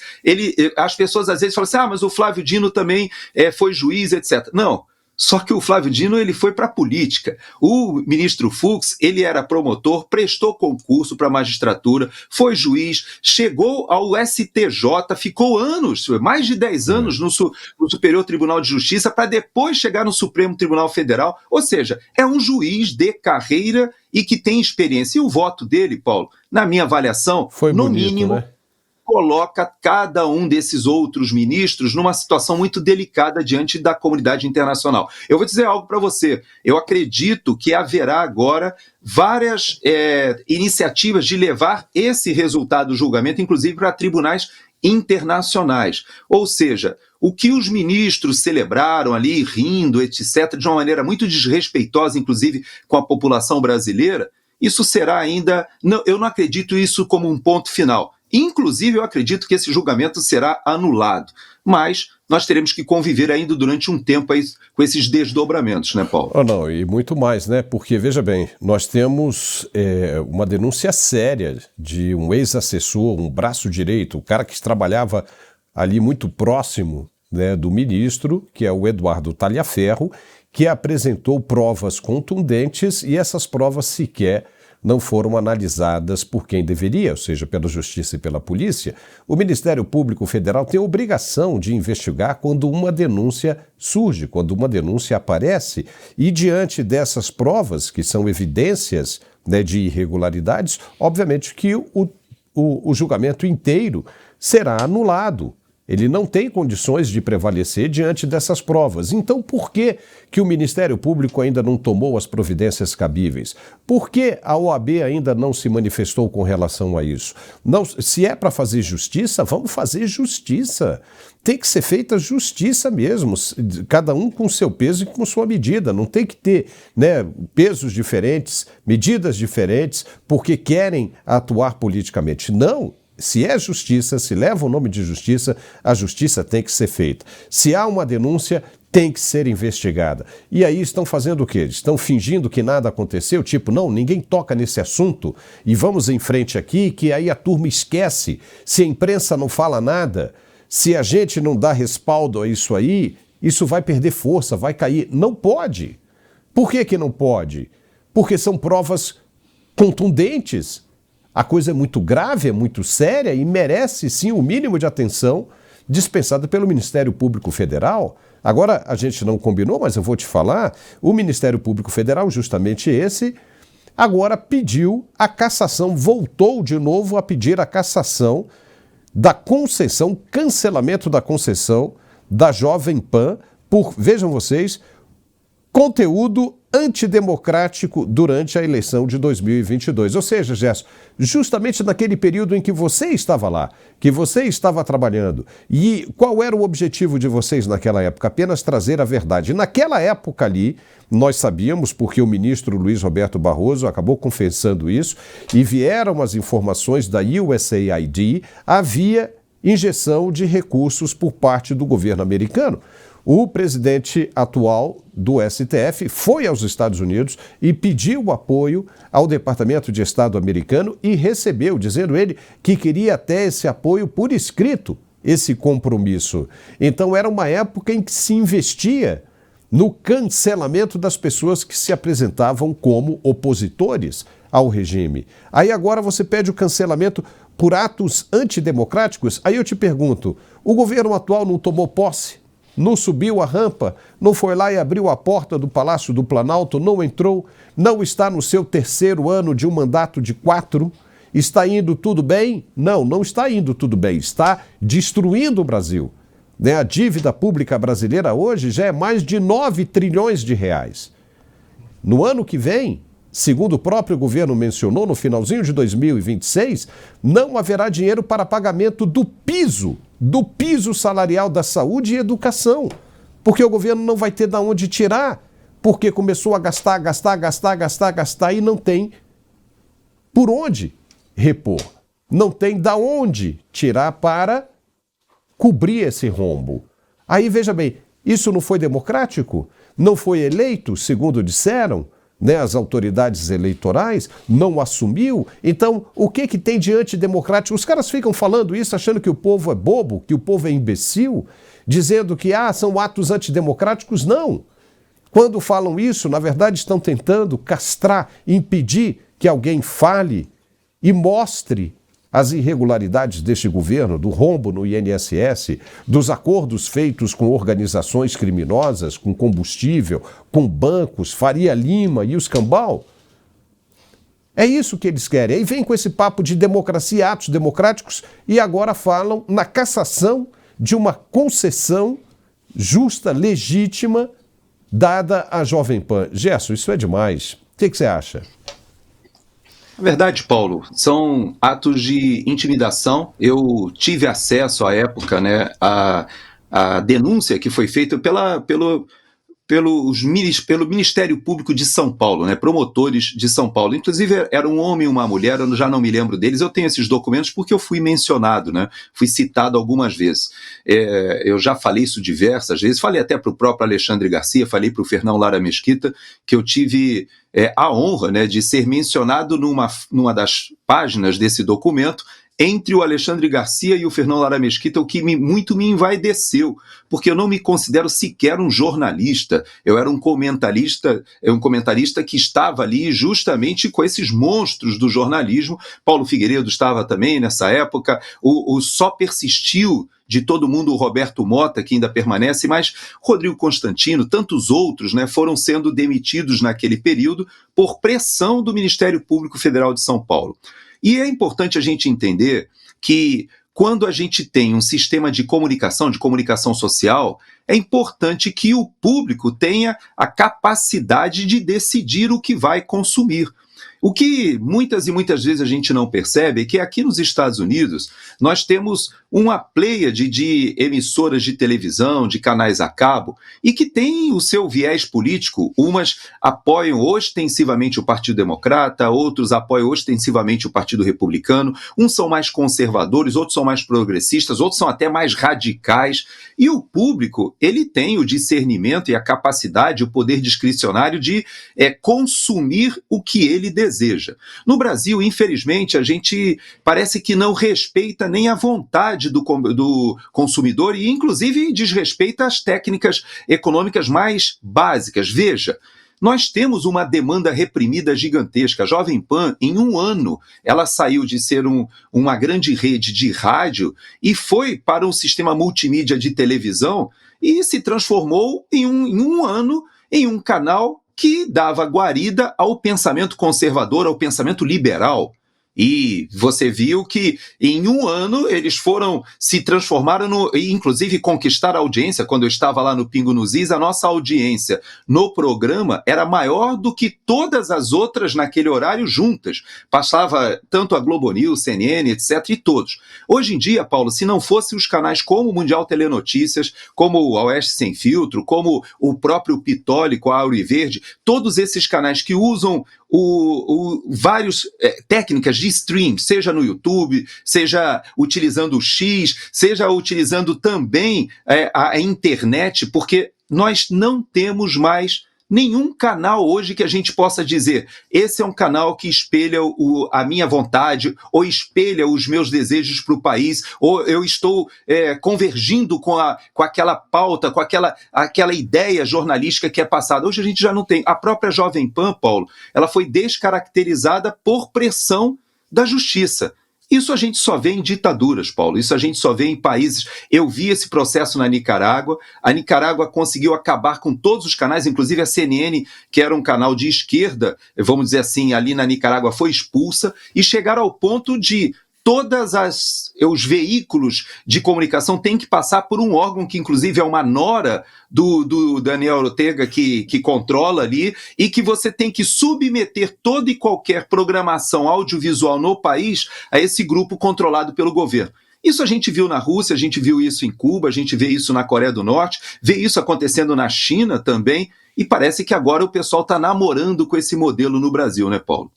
as pessoas às vezes falam assim, mas o Flávio Dino também foi juiz, etc. Não. Só que o Flávio Dino ele foi para a política. O ministro Fux ele era promotor, prestou concurso para a magistratura, foi juiz, chegou ao STJ, ficou anos, mais de 10 anos no Superior Tribunal de Justiça para depois chegar no Supremo Tribunal Federal. Ou seja, é um juiz de carreira e que tem experiência. E o voto dele, Paulo, na minha avaliação, foi no bonito, mínimo... né? coloca cada um desses outros ministros numa situação muito delicada diante da comunidade internacional. Eu vou dizer algo para você. Eu acredito que haverá agora várias iniciativas de levar esse resultado do julgamento, inclusive para tribunais internacionais. Ou seja, o que os ministros celebraram ali, rindo, etc., de uma maneira muito desrespeitosa, inclusive com a população brasileira, isso será ainda... Não, eu não acredito isso como um ponto final. Inclusive, eu acredito que esse julgamento será anulado. Mas nós teremos que conviver ainda durante um tempo aí com esses desdobramentos, né, Paulo? Não, e muito mais, né? Porque, veja bem, nós temos uma denúncia séria de um ex-assessor, um braço direito, o cara que trabalhava ali muito próximo, né, do ministro, que é o Eduardo Talhaferro, que apresentou provas contundentes e essas provas sequer não foram analisadas por quem deveria, ou seja, pela Justiça e pela Polícia. O Ministério Público Federal tem a obrigação de investigar quando uma denúncia surge, quando uma denúncia aparece. E diante dessas provas, que são evidências, né, de irregularidades, obviamente que o julgamento inteiro será anulado. Ele não tem condições de prevalecer diante dessas provas. Então, por que o Ministério Público ainda não tomou as providências cabíveis? Por que a OAB ainda não se manifestou com relação a isso? Não, se é para fazer justiça, vamos fazer justiça. Tem que ser feita justiça mesmo, cada um com seu peso e com sua medida. Não tem que ter, né, pesos diferentes, medidas diferentes, porque querem atuar politicamente. Não. Se é justiça, se leva o nome de justiça, a justiça tem que ser feita. Se há uma denúncia, tem que ser investigada. E aí estão fazendo o quê? Estão fingindo que nada aconteceu? Tipo, não, ninguém toca nesse assunto e vamos em frente aqui, que aí a turma esquece. Se a imprensa não fala nada, se a gente não dá respaldo a isso aí, isso vai perder força, vai cair. Não pode. Por que não pode? Porque são provas contundentes. A coisa é muito grave, é muito séria e merece, sim, o mínimo de atenção dispensada pelo Ministério Público Federal. Agora, a gente não combinou, mas eu vou te falar, o Ministério Público Federal, justamente esse, agora pediu a cassação, voltou de novo a pedir a cassação da concessão, cancelamento da concessão da Jovem Pan por, vejam vocês, conteúdo antidemocrático durante a eleição de 2022. Ou seja, Gerson, justamente naquele período em que você estava lá, que você estava trabalhando. E qual era o objetivo de vocês naquela época? Apenas trazer a verdade. Naquela época ali, nós sabíamos, porque o ministro Luiz Roberto Barroso acabou confessando isso, e vieram as informações da USAID, havia injeção de recursos por parte do governo americano. O presidente atual do STF foi aos Estados Unidos e pediu apoio ao Departamento de Estado americano e recebeu, dizendo ele que queria até esse apoio por escrito, esse compromisso. Então era uma época em que se investia no cancelamento das pessoas que se apresentavam como opositores ao regime. Aí agora você pede o cancelamento por atos antidemocráticos? Aí eu te pergunto, o governo atual não tomou posse? Não subiu a rampa, não foi lá e abriu a porta do Palácio do Planalto, não entrou, não está no seu terceiro ano de um mandato de 4, está indo tudo bem? Não, não está indo tudo bem, está destruindo o Brasil. Né? A dívida pública brasileira hoje já é mais de 9 trilhões de reais. No ano que vem, segundo o próprio governo mencionou, no finalzinho de 2026, não haverá dinheiro para pagamento do piso salarial da saúde e educação, porque o governo não vai ter de onde tirar, porque começou a gastar e não tem por onde repor, não tem de onde tirar para cobrir esse rombo. Aí veja bem, isso não foi democrático? Não foi eleito, segundo disseram? Né, as autoridades eleitorais, não assumiu. Então, o que tem de antidemocrático? Os caras ficam falando isso, achando que o povo é bobo, que o povo é imbecil, dizendo que são atos antidemocráticos. Não. Quando falam isso, na verdade, estão tentando castrar, impedir que alguém fale e mostre as irregularidades deste governo, do rombo no INSS, dos acordos feitos com organizações criminosas, com combustível, com bancos, Faria Lima e os cambal. É isso que eles querem. Aí vem com esse papo de democracia, atos democráticos, e agora falam na cassação de uma concessão justa, legítima, dada à Jovem Pan. Gerson, isso é demais. O que você acha? Na verdade, Paulo, são atos de intimidação. Eu tive acesso à época, né, à denúncia que foi feita pelo Ministério Público de São Paulo, né, promotores de São Paulo. Inclusive, era um homem e uma mulher, eu já não me lembro deles, eu tenho esses documentos porque eu fui mencionado, né, fui citado algumas vezes. Eu já falei isso diversas vezes, falei até para o próprio Alexandre Garcia, falei para o Fernão Lara Mesquita, que eu tive a honra, né, de ser mencionado numa das páginas desse documento, entre o Alexandre Garcia e o Fernão Lara Mesquita, o que muito me envaideceu, porque eu não me considero sequer um jornalista, eu era um comentarista que estava ali justamente com esses monstros do jornalismo. Paulo Figueiredo estava também nessa época, o Só Persistiu de todo mundo, o Roberto Mota, que ainda permanece, mas Rodrigo Constantino, tantos outros, né, foram sendo demitidos naquele período por pressão do Ministério Público Federal de São Paulo. E é importante a gente entender que quando a gente tem um sistema de comunicação social, é importante que o público tenha a capacidade de decidir o que vai consumir. O que muitas e muitas vezes a gente não percebe é que aqui nos Estados Unidos nós temos uma pleiade de emissoras de televisão, de canais a cabo, e que tem o seu viés político. Umas apoiam ostensivamente o Partido Democrata, outros apoiam ostensivamente o Partido Republicano, uns são mais conservadores, outros são mais progressistas, outros são até mais radicais. E o público, ele tem o discernimento e a capacidade, o poder discricionário de consumir o que ele deseja. No Brasil, infelizmente, a gente parece que não respeita nem a vontade do consumidor e, inclusive, desrespeita as técnicas econômicas mais básicas. Veja, nós temos uma demanda reprimida gigantesca. A Jovem Pan, em um ano, ela saiu de ser uma grande rede de rádio e foi para um sistema multimídia de televisão e se transformou em um ano em um canal que dava guarida ao pensamento conservador, ao pensamento liberal. E você viu que em um ano eles se transformaram e inclusive conquistaram a audiência. Quando eu estava lá no Pingo nos Is, a nossa audiência no programa era maior do que todas as outras naquele horário juntas. Passava tanto a Globo News, CNN, etc. e todos. Hoje em dia, Paulo, se não fosse os canais como o Mundial Telenotícias, como o Oeste Sem Filtro, como o próprio Pitoli com a Auro e Verde, todos esses canais que usam várias técnicas de stream, seja no YouTube, seja utilizando o X, seja utilizando também a internet, porque nós não temos mais nenhum canal hoje que a gente possa dizer esse é um canal que espelha a minha vontade ou espelha os meus desejos para o país, ou eu estou convergindo com aquela pauta, com aquela ideia jornalística que é passada. Hoje a gente já não tem. A própria Jovem Pan, Paulo, ela foi descaracterizada por pressão da justiça. Isso a gente só vê em ditaduras, Paulo, isso a gente só vê em países. Eu vi esse processo na Nicarágua, a Nicarágua conseguiu acabar com todos os canais, inclusive a CNN, que era um canal de esquerda, vamos dizer assim, ali na Nicarágua foi expulsa, e chegaram ao ponto de os veículos de comunicação têm que passar por um órgão que inclusive é uma nora do Daniel Ortega que controla ali, e que você tem que submeter toda e qualquer programação audiovisual no país a esse grupo controlado pelo governo. Isso a gente viu na Rússia, a gente viu isso em Cuba, a gente vê isso na Coreia do Norte, vê isso acontecendo na China também, e parece que agora o pessoal está namorando com esse modelo no Brasil, né, Paulo?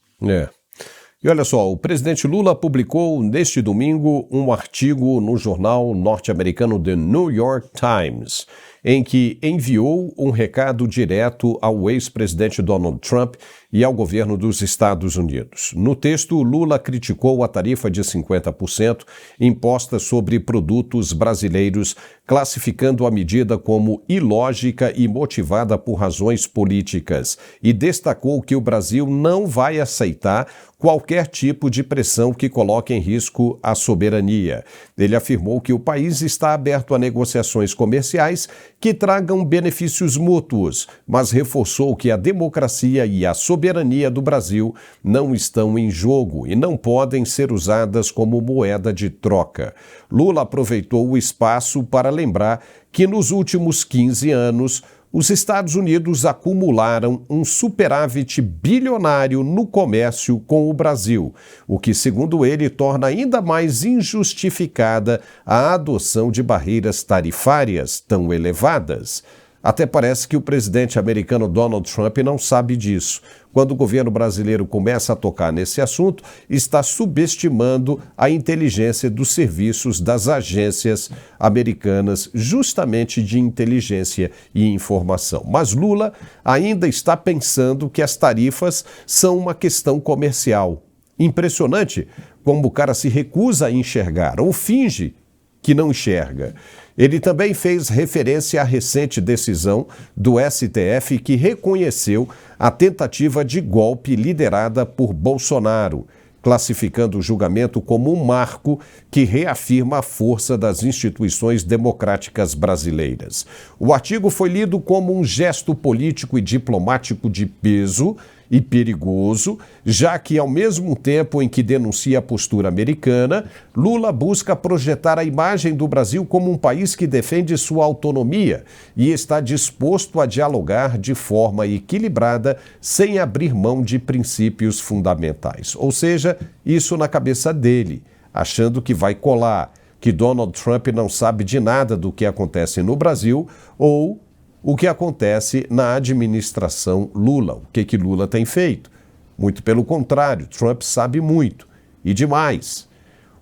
E olha só, o presidente Lula publicou neste domingo um artigo no jornal norte-americano The New York Times, em que enviou um recado direto ao ex-presidente Donald Trump e ao governo dos Estados Unidos. No texto, Lula criticou a tarifa de 50% imposta sobre produtos brasileiros, classificando a medida como ilógica e motivada por razões políticas, e destacou que o Brasil não vai aceitar qualquer tipo de pressão que coloque em risco a soberania. Ele afirmou que o país está aberto a negociações comerciais que tragam benefícios mútuos, mas reforçou que a democracia e a soberania soberania do Brasil não estão em jogo e não podem ser usadas como moeda de troca. Lula aproveitou o espaço para lembrar que nos últimos 15 anos os Estados Unidos acumularam um superávit bilionário no comércio com o Brasil, o que, segundo ele, torna ainda mais injustificada a adoção de barreiras tarifárias tão elevadas. Até parece que o presidente americano Donald Trump não sabe disso. Quando o governo brasileiro começa a tocar nesse assunto, está subestimando a inteligência dos serviços das agências americanas, justamente de inteligência e informação. Mas Lula ainda está pensando que as tarifas são uma questão comercial. Impressionante como o cara se recusa a enxergar ou finge que não enxerga. Ele também fez referência à recente decisão do STF que reconheceu a tentativa de golpe liderada por Bolsonaro, classificando o julgamento como um marco que reafirma a força das instituições democráticas brasileiras. O artigo foi lido como um gesto político e diplomático de peso e perigoso, já que, ao mesmo tempo em que denuncia a postura americana, Lula busca projetar a imagem do Brasil como um país que defende sua autonomia e está disposto a dialogar de forma equilibrada, sem abrir mão de princípios fundamentais. Ou seja, isso na cabeça dele, achando que vai colar, que Donald Trump não sabe de nada do que acontece no Brasil ou o que acontece na administração Lula. O que Lula tem feito? Muito pelo contrário, Trump sabe muito e demais.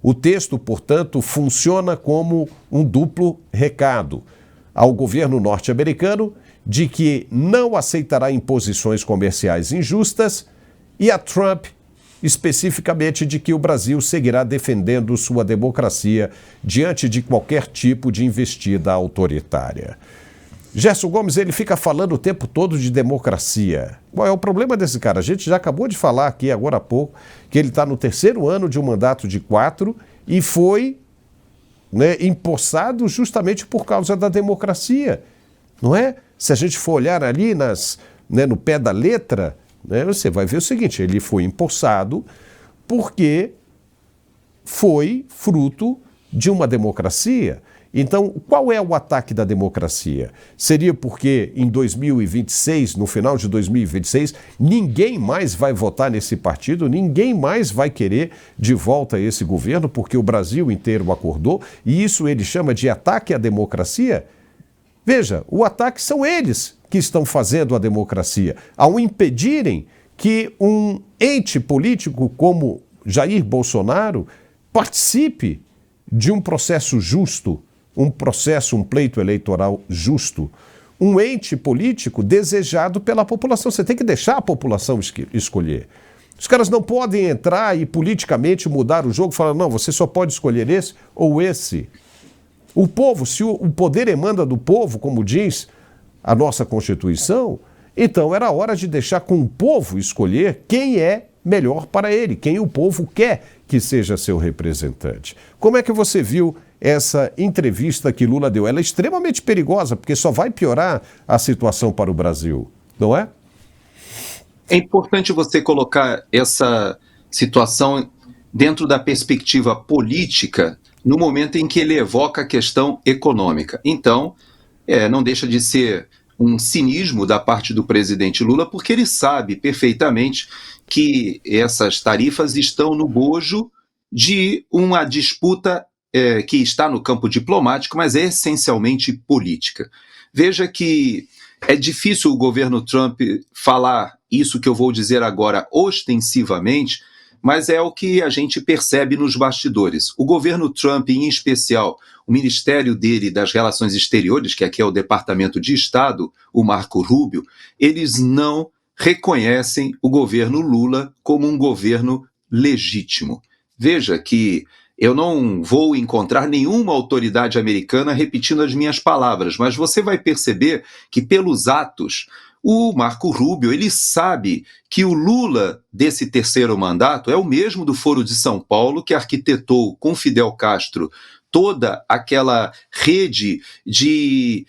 O texto, portanto, funciona como um duplo recado ao governo norte-americano de que não aceitará imposições comerciais injustas e a Trump, especificamente, de que o Brasil seguirá defendendo sua democracia diante de qualquer tipo de investida autoritária. Gerson Gomes, ele fica falando o tempo todo de democracia. Qual é o problema desse cara? A gente já acabou de falar aqui agora há pouco que ele está no 3º ano de um mandato de 4 e foi, empossado justamente por causa da democracia, não é? Se a gente for olhar ali no pé da letra, você vai ver o seguinte, ele foi empossado porque foi fruto de uma democracia. Então, qual é o ataque da democracia? Seria porque em 2026, no final de 2026, ninguém mais vai votar nesse partido, ninguém mais vai querer de volta esse governo, porque o Brasil inteiro acordou, e isso ele chama de ataque à democracia? Veja, o ataque são eles que estão fazendo a democracia, ao impedirem que um ente político como Jair Bolsonaro participe de um processo justo, um pleito eleitoral justo, um ente político desejado pela população. Você tem que deixar a população escolher. Os caras não podem entrar e politicamente mudar o jogo, falar, não, você só pode escolher esse ou esse. O povo, se o poder emana do povo, como diz a nossa Constituição, então era hora de deixar com o povo escolher quem é melhor para ele, quem o povo quer que seja seu representante. Como é que você viu essa entrevista que Lula deu? Ela é extremamente perigosa, porque só vai piorar a situação para o Brasil, não é? É importante você colocar essa situação dentro da perspectiva política no momento em que ele evoca a questão econômica. Então, não deixa de ser um cinismo da parte do presidente Lula, porque ele sabe perfeitamente que essas tarifas estão no bojo de uma disputa que está no campo diplomático, mas é essencialmente política. Veja que é difícil o governo Trump falar isso que eu vou dizer agora ostensivamente, mas é o que a gente percebe nos bastidores. O governo Trump, em especial, o ministério dele das Relações Exteriores, que aqui é o Departamento de Estado, o Marco Rubio, eles não reconhecem o governo Lula como um governo legítimo. Veja que eu não vou encontrar nenhuma autoridade americana repetindo as minhas palavras, mas você vai perceber que, pelos atos, o Marco Rubio, ele sabe que o Lula desse 3º mandato é o mesmo do Foro de São Paulo que arquitetou com Fidel Castro toda aquela rede de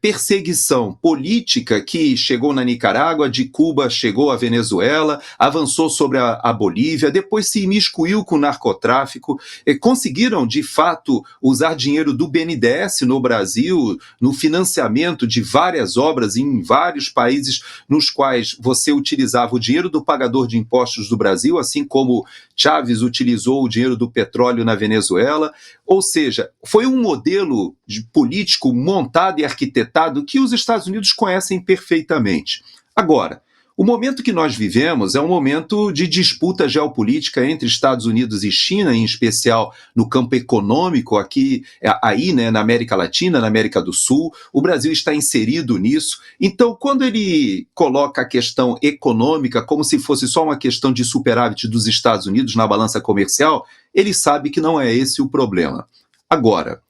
perseguição política que chegou na Nicarágua, de Cuba chegou à Venezuela, avançou sobre a Bolívia, depois se imiscuiu com o narcotráfico, conseguiram, de fato, usar dinheiro do BNDES no Brasil, no financiamento de várias obras em vários países nos quais você utilizava o dinheiro do pagador de impostos do Brasil, assim como Chávez utilizou o dinheiro do petróleo na Venezuela. Ou seja, foi um modelo político montado e arquitetado que os Estados Unidos conhecem perfeitamente. Agora, o momento que nós vivemos é um momento de disputa geopolítica entre Estados Unidos e China, em especial no campo econômico, aí, né, na América Latina, na América do Sul. O Brasil está inserido nisso. Então, quando ele coloca a questão econômica como se fosse só uma questão de superávit dos Estados Unidos na balança comercial, ele sabe que não é esse o problema. Agora,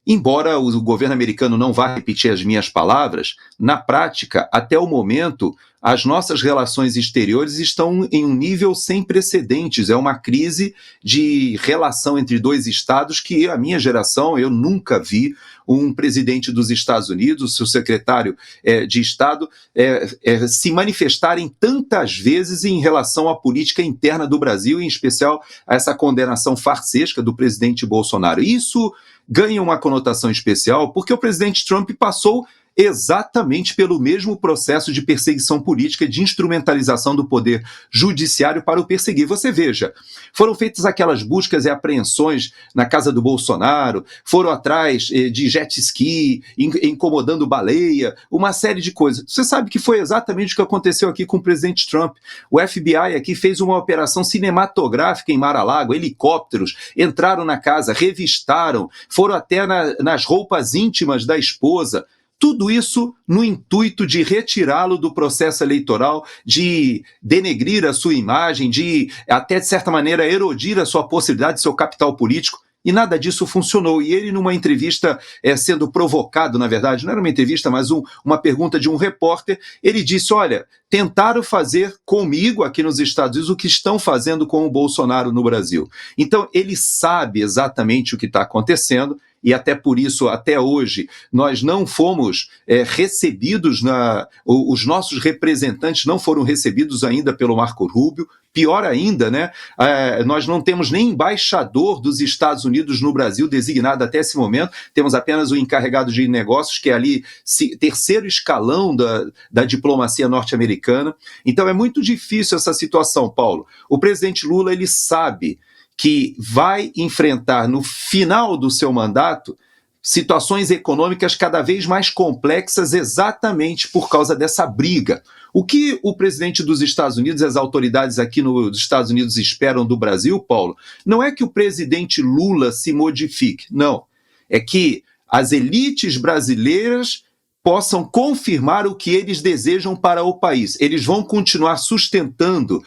embora o governo americano não vá repetir as minhas palavras, na prática, até o momento, as nossas relações exteriores estão em um nível sem precedentes. É uma crise de relação entre dois estados que a minha geração, eu nunca vi um presidente dos Estados Unidos, seu secretário de Estado, se manifestarem tantas vezes em relação à política interna do Brasil, em especial a essa condenação farsesca do presidente Bolsonaro. Isso ganha uma conotação especial porque o presidente Trump passou exatamente pelo mesmo processo de perseguição política, de instrumentalização do poder judiciário para o perseguir. Você veja, foram feitas aquelas buscas e apreensões na casa do Bolsonaro, foram atrás de jet ski, incomodando baleia, uma série de coisas. Você sabe que foi exatamente o que aconteceu aqui com o presidente Trump. O FBI aqui fez uma operação cinematográfica em Mar-a-Lago, helicópteros entraram na casa, revistaram, foram até nas roupas íntimas da esposa. Tudo isso no intuito de retirá-lo do processo eleitoral, de denegrir a sua imagem, de até de certa maneira erodir a sua possibilidade, seu capital político. E nada disso funcionou. E ele, numa entrevista, sendo provocado, na verdade, não era uma entrevista, mas uma pergunta de um repórter, ele disse, olha, tentaram fazer comigo aqui nos Estados Unidos o que estão fazendo com o Bolsonaro no Brasil. Então, ele sabe exatamente o que está acontecendo, e até por isso, até hoje, nós não fomos recebidos, os nossos representantes não foram recebidos ainda pelo Marco Rubio. Pior ainda, né? Nós não temos nem embaixador dos Estados Unidos no Brasil designado até esse momento, temos apenas o encarregado de negócios, que é ali terceiro escalão da diplomacia norte-americana. Então é muito difícil essa situação, Paulo. O presidente Lula, ele sabe que vai enfrentar no final do seu mandato situações econômicas cada vez mais complexas exatamente por causa dessa briga. O que o presidente dos Estados Unidos e as autoridades aqui nos Estados Unidos esperam do Brasil, Paulo, não é que o presidente Lula se modifique, não. É que as elites brasileiras possam confirmar o que eles desejam para o país. Eles vão continuar sustentando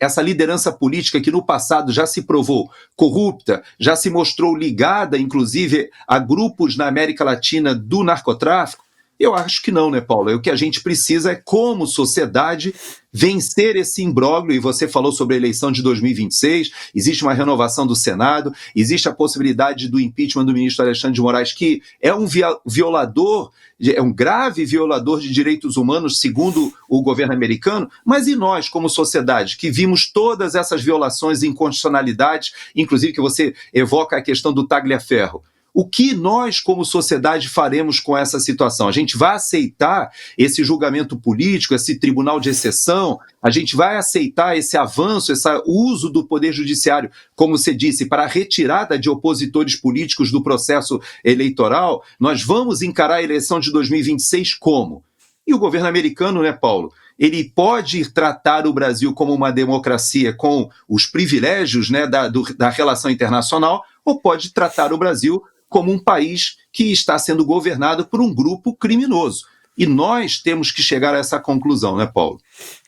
essa liderança política que no passado já se provou corrupta, já se mostrou ligada, inclusive, a grupos na América Latina do narcotráfico? Eu acho que não, né, Paulo? O que a gente precisa é, como sociedade, vencer esse imbróglio, e você falou sobre a eleição de 2026, existe uma renovação do Senado, existe a possibilidade do impeachment do ministro Alexandre de Moraes, que é um violador, é um grave violador de direitos humanos, segundo o governo americano, mas e nós, como sociedade, que vimos todas essas violações e inconstitucionalidades, inclusive que você evoca a questão do Tagliaferro? O que nós, como sociedade, faremos com essa situação? A gente vai aceitar esse julgamento político, esse tribunal de exceção? A gente vai aceitar esse avanço, esse uso do poder judiciário, como você disse, para a retirada de opositores políticos do processo eleitoral? Nós vamos encarar a eleição de 2026 como? E o governo americano, né, Paulo? Ele pode tratar o Brasil como uma democracia com os privilégios, né, da relação internacional, ou pode tratar o Brasil como um país que está sendo governado por um grupo criminoso. E nós temos que chegar a essa conclusão, né, Paulo?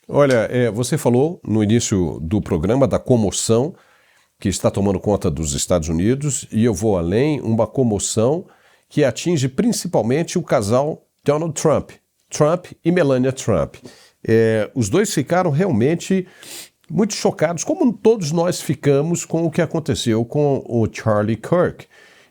Olha, você falou no início do programa da comoção que está tomando conta dos Estados Unidos, e eu vou além, uma comoção que atinge principalmente o casal Donald Trump e Melania Trump. Os dois ficaram realmente muito chocados, como todos nós ficamos com o que aconteceu com o Charlie Kirk.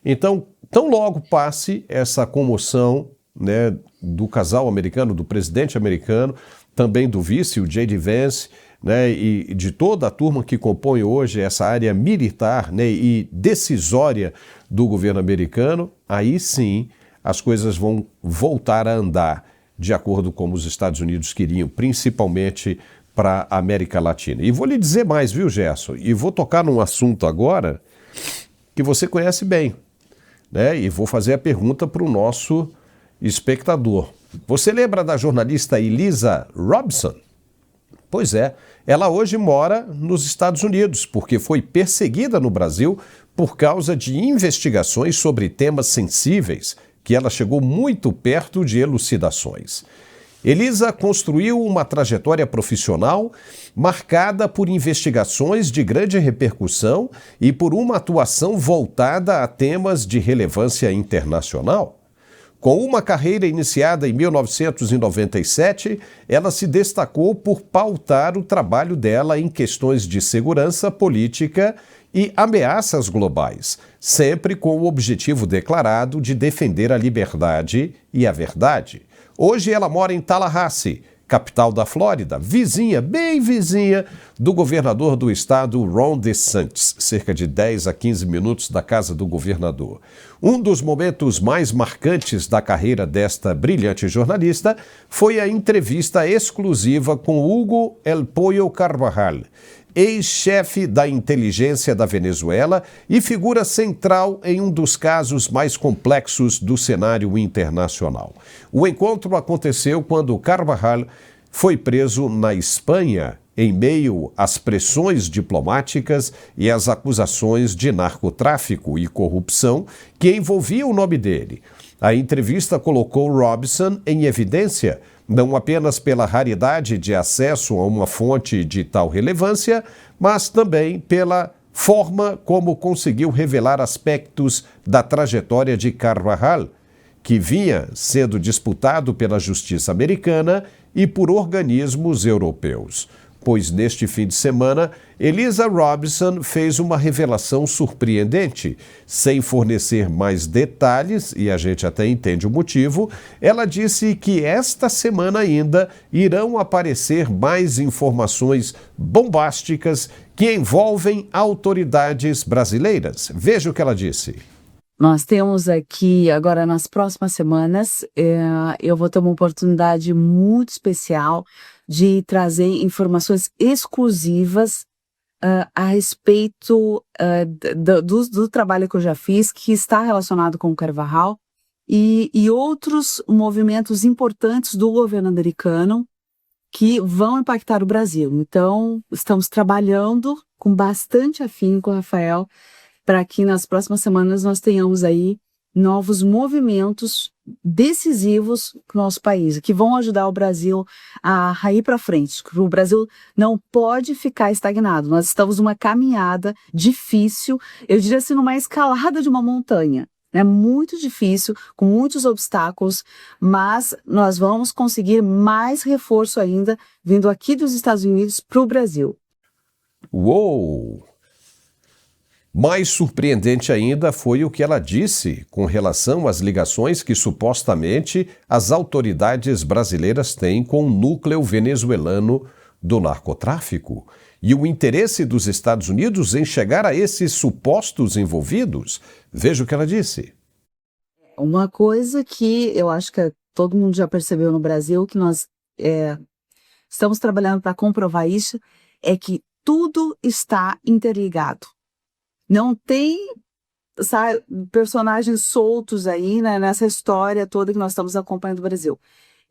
Então, tão logo passe essa comoção, né, do casal americano, do presidente americano, também do vice, o J.D. Vance, né, e de toda a turma que compõe hoje essa área militar, né, e decisória do governo americano, aí sim as coisas vão voltar a andar de acordo com os Estados Unidos queriam, principalmente para a América Latina. E vou lhe dizer mais, viu, Gerson? E vou tocar num assunto agora que você conhece bem, né? E vou fazer a pergunta para o nosso espectador. Você lembra da jornalista Elisa Robson? Pois é, ela hoje mora nos Estados Unidos, porque foi perseguida no Brasil por causa de investigações sobre temas sensíveis, que ela chegou muito perto de elucidações. Elisa construiu uma trajetória profissional marcada por investigações de grande repercussão e por uma atuação voltada a temas de relevância internacional. Com uma carreira iniciada em 1997, ela se destacou por pautar o trabalho dela em questões de segurança política e ameaças globais, sempre com o objetivo declarado de defender a liberdade e a verdade. Hoje ela mora em Tallahassee, capital da Flórida, vizinha, bem vizinha, do governador do estado, Ron DeSantis, cerca de 10 a 15 minutos da casa do governador. Um dos momentos mais marcantes da carreira desta brilhante jornalista foi a entrevista exclusiva com Hugo El Pollo Carvajal, ex-chefe da inteligência da Venezuela e figura central em um dos casos mais complexos do cenário internacional. O encontro aconteceu quando Carvajal foi preso na Espanha, em meio às pressões diplomáticas e às acusações de narcotráfico e corrupção que envolviam o nome dele. A entrevista colocou Robson em evidência, não apenas pela raridade de acesso a uma fonte de tal relevância, mas também pela forma como conseguiu revelar aspectos da trajetória de Carvajal, que vinha sendo disputado pela justiça americana e por organismos europeus. Pois neste fim de semana, Elisa Robson fez uma revelação surpreendente. Sem fornecer mais detalhes, e a gente até entende o motivo, ela disse que esta semana ainda irão aparecer mais informações bombásticas que envolvem autoridades brasileiras. Veja o que ela disse. Nós temos aqui, agora nas próximas semanas, eu vou ter uma oportunidade muito especial de trazer informações exclusivas a respeito do trabalho que eu já fiz, que está relacionado com o Carvajal, e outros movimentos importantes do governo americano que vão impactar o Brasil. Então, estamos trabalhando com bastante afinco, Rafael, para que nas próximas semanas nós tenhamos aí novos movimentos decisivos para o nosso país, que vão ajudar o Brasil a ir para frente. O Brasil não pode ficar estagnado. Nós estamos numa caminhada difícil, eu diria assim, numa escalada de uma montanha. É muito difícil, com muitos obstáculos, mas nós vamos conseguir mais reforço ainda vindo aqui dos Estados Unidos para o Brasil. Uou! Mais surpreendente ainda foi o que ela disse com relação às ligações que supostamente as autoridades brasileiras têm com o núcleo venezuelano do narcotráfico e o interesse dos Estados Unidos em chegar a esses supostos envolvidos. Veja o que ela disse. Uma coisa que eu acho que todo mundo já percebeu no Brasil, que nós estamos trabalhando para comprovar isso, é que tudo está interligado. Não tem, sabe, personagens soltos aí, né, nessa história toda que nós estamos acompanhando no Brasil.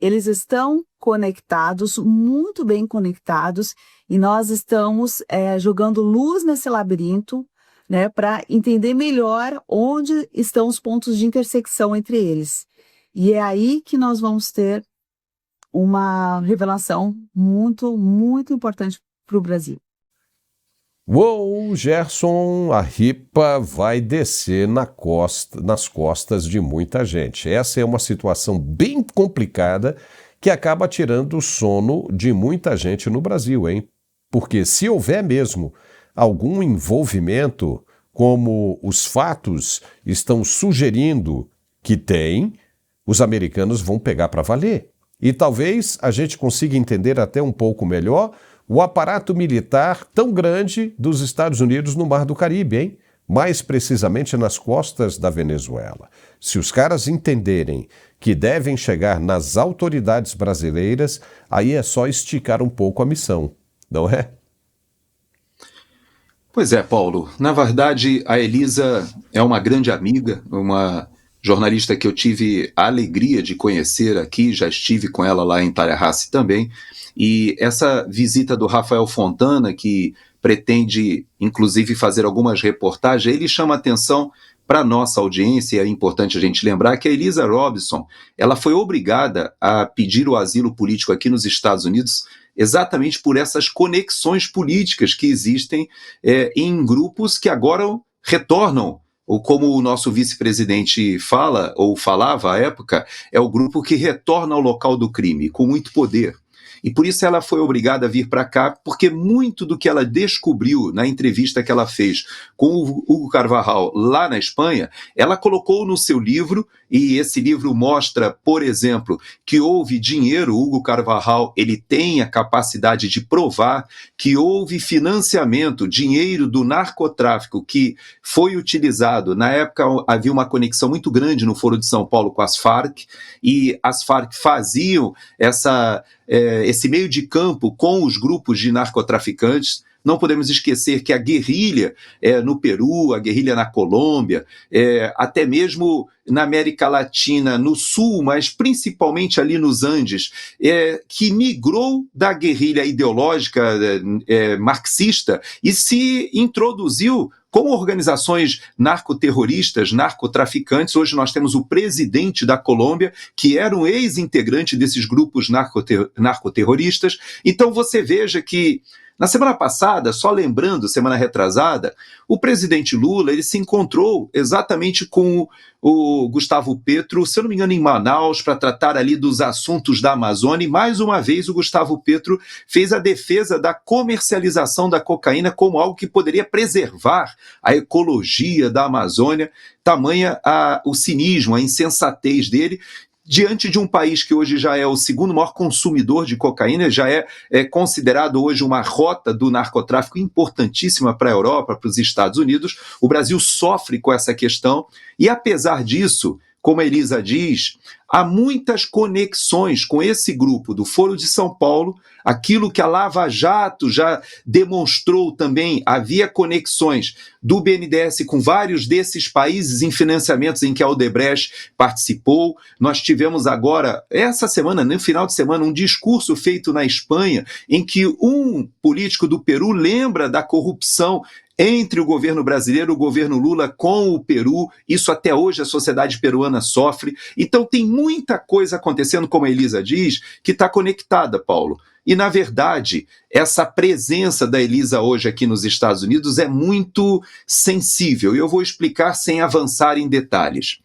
Eles estão conectados, muito bem conectados, e nós estamos jogando luz nesse labirinto, né, para entender melhor onde estão os pontos de intersecção entre eles. E é aí que nós vamos ter uma revelação muito, muito importante para o Brasil. Uou, Gerson, a ripa vai descer nas costas de muita gente. Essa é uma situação bem complicada que acaba tirando o sono de muita gente no Brasil, hein? Porque se houver mesmo algum envolvimento como os fatos estão sugerindo que tem, os americanos vão pegar para valer. E talvez a gente consiga entender até um pouco melhor o aparato militar tão grande dos Estados Unidos no Mar do Caribe, hein? Mais precisamente nas costas da Venezuela. Se os caras entenderem que devem chegar nas autoridades brasileiras, aí é só esticar um pouco a missão, não é? Pois é, Paulo. Na verdade, a Elisa é uma grande amiga, uma jornalista que eu tive a alegria de conhecer aqui, já estive com ela lá em Tallahassee também, e essa visita do Rafael Fontana, que pretende, inclusive, fazer algumas reportagens, ele chama atenção para a nossa audiência. É importante a gente lembrar que a Elisa Robson, ela foi obrigada a pedir o asilo político aqui nos Estados Unidos exatamente por essas conexões políticas que existem em grupos que agora retornam, ou como o nosso vice-presidente fala, ou falava à época, é o grupo que retorna ao local do crime, com muito poder. E por isso ela foi obrigada a vir para cá, porque muito do que ela descobriu na entrevista que ela fez com o Hugo Carvajal lá na Espanha, ela colocou no seu livro, e esse livro mostra, por exemplo, que houve dinheiro. O Hugo Carvajal, ele tem a capacidade de provar que houve financiamento, dinheiro do narcotráfico que foi utilizado. Na época havia uma conexão muito grande no Foro de São Paulo com as Farc, e as Farc faziam esse meio de campo com os grupos de narcotraficantes. Não podemos esquecer que a guerrilha no Peru, a guerrilha na Colômbia, até mesmo na América Latina, no Sul, mas principalmente ali nos Andes, que migrou da guerrilha ideológica marxista e se introduziu como organizações narcoterroristas, narcotraficantes. Hoje nós temos o presidente da Colômbia, que era um ex-integrante desses grupos narcoterroristas. Então você veja que na semana passada, só lembrando, semana retrasada, o presidente Lula, ele se encontrou exatamente com o Gustavo Petro, se eu não me engano, em Manaus, para tratar ali dos assuntos da Amazônia, e mais uma vez o Gustavo Petro fez a defesa da comercialização da cocaína como algo que poderia preservar a ecologia da Amazônia, tamanha o cinismo, a insensatez dele, diante de um país que hoje já é o segundo maior consumidor de cocaína, já é considerado hoje uma rota do narcotráfico importantíssima para a Europa, para os Estados Unidos. O Brasil sofre com essa questão e, apesar disso, como a Elisa diz, há muitas conexões com esse grupo do Foro de São Paulo. Aquilo que a Lava Jato já demonstrou também, havia conexões do BNDES com vários desses países em financiamentos em que a Odebrecht participou. Nós tivemos agora, essa semana, no final de semana, um discurso feito na Espanha em que um político do Peru lembra da corrupção entre o governo brasileiro, o governo Lula com o Peru. Isso até hoje a sociedade peruana sofre. Então tem muita coisa acontecendo, como a Elisa diz, que está conectada, Paulo. E, na verdade, essa presença da Elisa hoje aqui nos Estados Unidos é muito sensível. E eu vou explicar sem avançar em detalhes.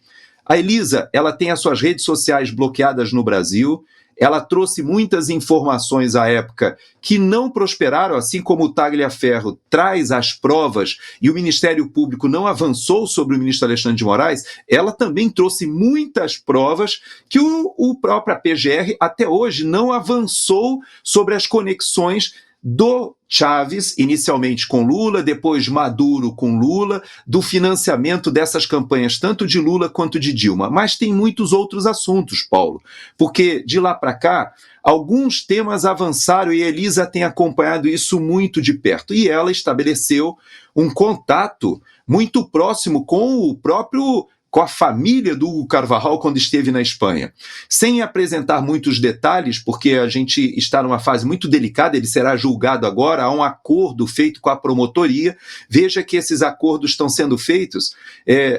A Elisa, ela tem as suas redes sociais bloqueadas no Brasil. Ela trouxe muitas informações à época que não prosperaram, assim como o Tagliaferro traz as provas e o Ministério Público não avançou sobre o ministro Alexandre de Moraes. Ela também trouxe muitas provas que o próprio PGR até hoje não avançou sobre as conexões do Chávez, inicialmente com Lula, depois Maduro com Lula, do financiamento dessas campanhas, tanto de Lula quanto de Dilma. Mas tem muitos outros assuntos, Paulo, porque de lá para cá, alguns temas avançaram e a Elisa tem acompanhado isso muito de perto. E ela estabeleceu um contato muito próximo com a família do Hugo Carvajal quando esteve na Espanha. Sem apresentar muitos detalhes, porque a gente está numa fase muito delicada, ele será julgado agora, há um acordo feito com a promotoria. Veja que esses acordos estão sendo feitos.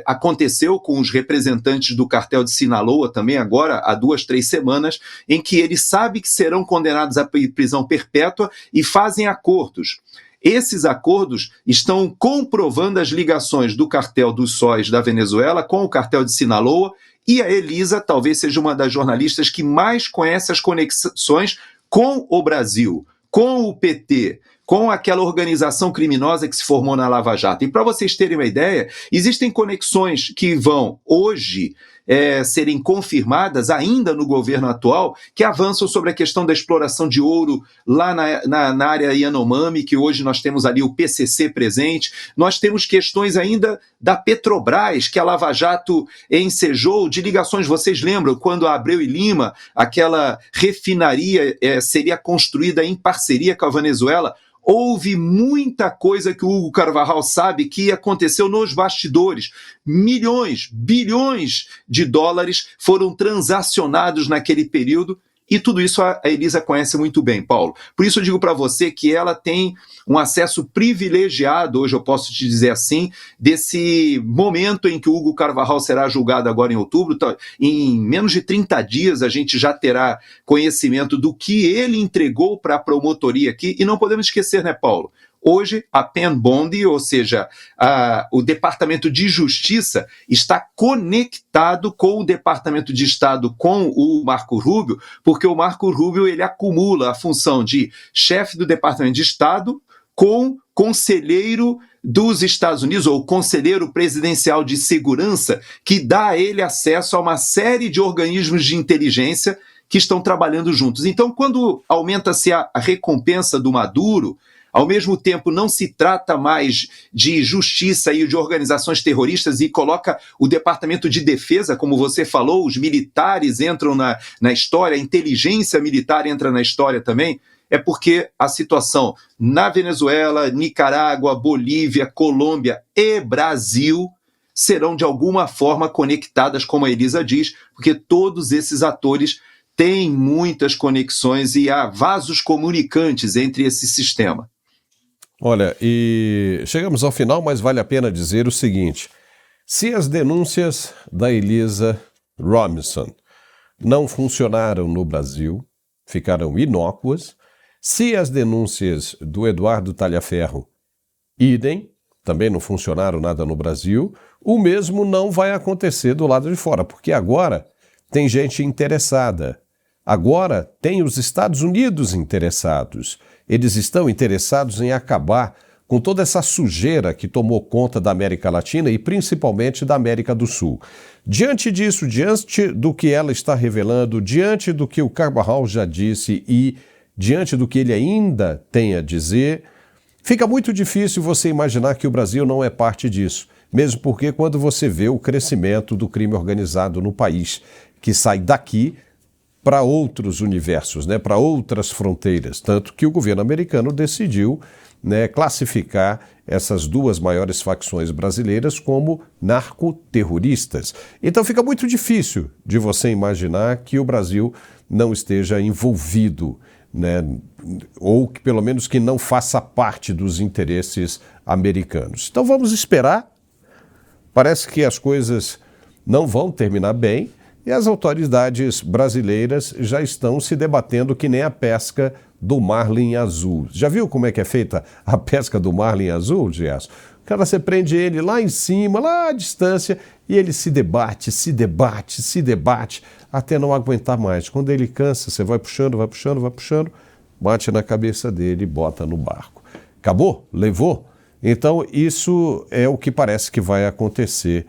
Aconteceu com os representantes do cartel de Sinaloa também agora, há 2-3 semanas, em que eles sabem que serão condenados à prisão perpétua e fazem acordos. Esses acordos estão comprovando as ligações do cartel dos sóis da Venezuela com o cartel de Sinaloa, e a Elisa talvez seja uma das jornalistas que mais conhece as conexões com o Brasil, com o PT, com aquela organização criminosa que se formou na Lava Jato. E para vocês terem uma ideia, existem conexões que vão hoje serem confirmadas ainda no governo atual, que avançam sobre a questão da exploração de ouro lá na área Yanomami, que hoje nós temos ali o PCC presente. Nós temos questões ainda da Petrobras, que a Lava Jato ensejou, de ligações, vocês lembram, quando a Abreu e Lima, aquela refinaria seria construída em parceria com a Venezuela. Houve muita coisa que o Hugo Carvajal sabe que aconteceu nos bastidores. Milhões, bilhões de dólares foram transacionados naquele período, e tudo isso a Elisa conhece muito bem, Paulo. Por isso eu digo para você que ela tem um acesso privilegiado, hoje eu posso te dizer assim, desse momento em que o Hugo Carvajal será julgado agora em outubro. Em menos de 30 dias a gente já terá conhecimento do que ele entregou para a promotoria aqui, e não podemos esquecer, né, Paulo? Hoje, a Penn Bondi, ou seja, o Departamento de Justiça, está conectado com o Departamento de Estado, com o Marco Rubio, porque o Marco Rubio ele acumula a função de chefe do Departamento de Estado com conselheiro dos Estados Unidos, ou conselheiro presidencial de segurança, que dá a ele acesso a uma série de organismos de inteligência que estão trabalhando juntos. Então, quando aumenta-se a recompensa do Maduro, ao mesmo tempo não se trata mais de justiça e de organizações terroristas e coloca o Departamento de Defesa, como você falou, os militares entram na história, a inteligência militar entra na história também, é porque a situação na Venezuela, Nicarágua, Bolívia, Colômbia e Brasil serão de alguma forma conectadas, como a Elisa diz, porque todos esses atores têm muitas conexões e há vasos comunicantes entre esse sistema. Olha, e chegamos ao final, mas vale a pena dizer o seguinte: se as denúncias da Elisa Robinson não funcionaram no Brasil, ficaram inócuas, se as denúncias do Eduardo Talhaferro, idem, também não funcionaram nada no Brasil, o mesmo não vai acontecer do lado de fora, porque agora tem gente interessada. Agora tem os Estados Unidos interessados. Eles estão interessados em acabar com toda essa sujeira que tomou conta da América Latina e principalmente da América do Sul. Diante disso, diante do que ela está revelando, diante do que o Carvajal já disse e diante do que ele ainda tem a dizer, fica muito difícil você imaginar que o Brasil não é parte disso, mesmo porque quando você vê o crescimento do crime organizado no país, que sai daqui para outros universos, né, para outras fronteiras, tanto que o governo americano decidiu, né, classificar essas duas maiores facções brasileiras como narcoterroristas. Então fica muito difícil de você imaginar que o Brasil não esteja envolvido, né, ou que pelo menos que não faça parte dos interesses americanos. Então vamos esperar. Parece que as coisas não vão terminar bem, e as autoridades brasileiras já estão se debatendo que nem a pesca do marlin azul. Já viu como é que é feita a pesca do marlin azul, Gerson? O cara, você prende ele lá em cima, lá à distância, e ele se debate, até não aguentar mais. Quando ele cansa, você vai puxando, bate na cabeça dele e bota no barco. Acabou? Levou? Então, isso é o que parece que vai acontecer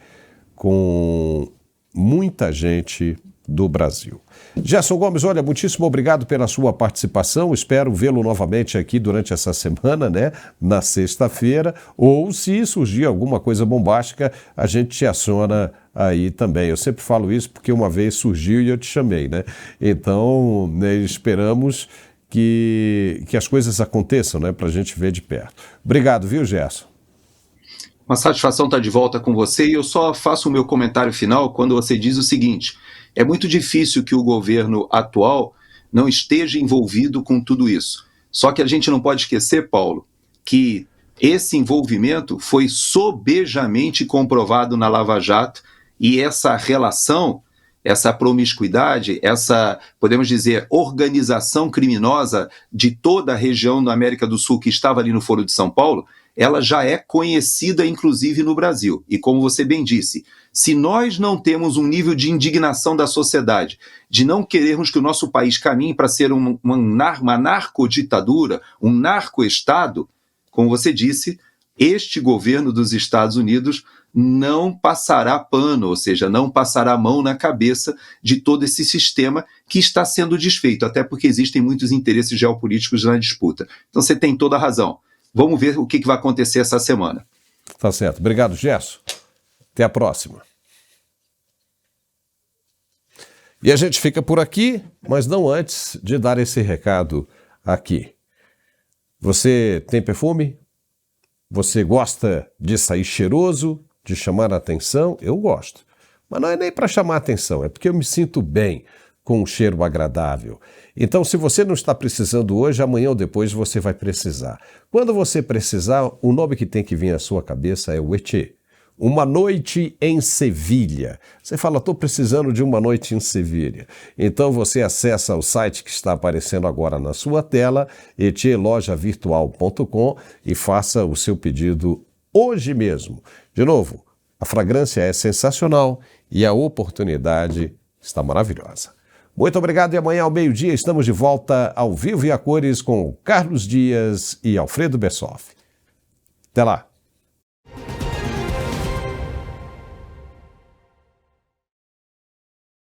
com muita gente do Brasil. Gerson Gomes, olha, muitíssimo obrigado pela sua participação, espero vê-lo novamente aqui durante essa semana, né, na sexta-feira, ou se surgir alguma coisa bombástica, a gente te aciona aí também. Eu sempre falo isso porque uma vez surgiu e eu te chamei, né? Então, né, esperamos que as coisas aconteçam, né, para a gente ver de perto. Obrigado, viu, Gerson? Uma satisfação estar de volta com você, e eu só faço o meu comentário final quando você diz o seguinte: é muito difícil que o governo atual não esteja envolvido com tudo isso. Só que a gente não pode esquecer, Paulo, que esse envolvimento foi sobejamente comprovado na Lava Jato, e essa relação, essa promiscuidade, essa, podemos dizer, organização criminosa de toda a região da América do Sul que estava ali no Foro de São Paulo, ela já é conhecida, inclusive, no Brasil. E como você bem disse, se nós não temos um nível de indignação da sociedade, de não querermos que o nosso país caminhe para ser uma narcoditadura, um narcoestado, como você disse, este governo dos Estados Unidos não passará pano, ou seja, não passará a mão na cabeça de todo esse sistema que está sendo desfeito, até porque existem muitos interesses geopolíticos na disputa. Então você tem toda a razão. Vamos ver o que vai acontecer essa semana. Tá certo. Obrigado, Gerson. Até a próxima. E a gente fica por aqui, mas não antes de dar esse recado aqui. Você tem perfume? Você gosta de sair cheiroso, de chamar a atenção? Eu gosto. Mas não é nem para chamar a atenção, é porque eu me sinto bem com um cheiro agradável. Então, se você não está precisando hoje, amanhã ou depois você vai precisar. Quando você precisar, o nome que tem que vir à sua cabeça é o Etché. Uma noite em Sevilha. Você fala, estou precisando de uma noite em Sevilha. Então você acessa o site que está aparecendo agora na sua tela, etchelojavirtual.com, e faça o seu pedido hoje mesmo. De novo, a fragrância é sensacional e a oportunidade está maravilhosa. Muito obrigado e amanhã ao meio-dia estamos de volta ao vivo e a cores com Carlos Dias e Alfredo Bessoff. Até lá!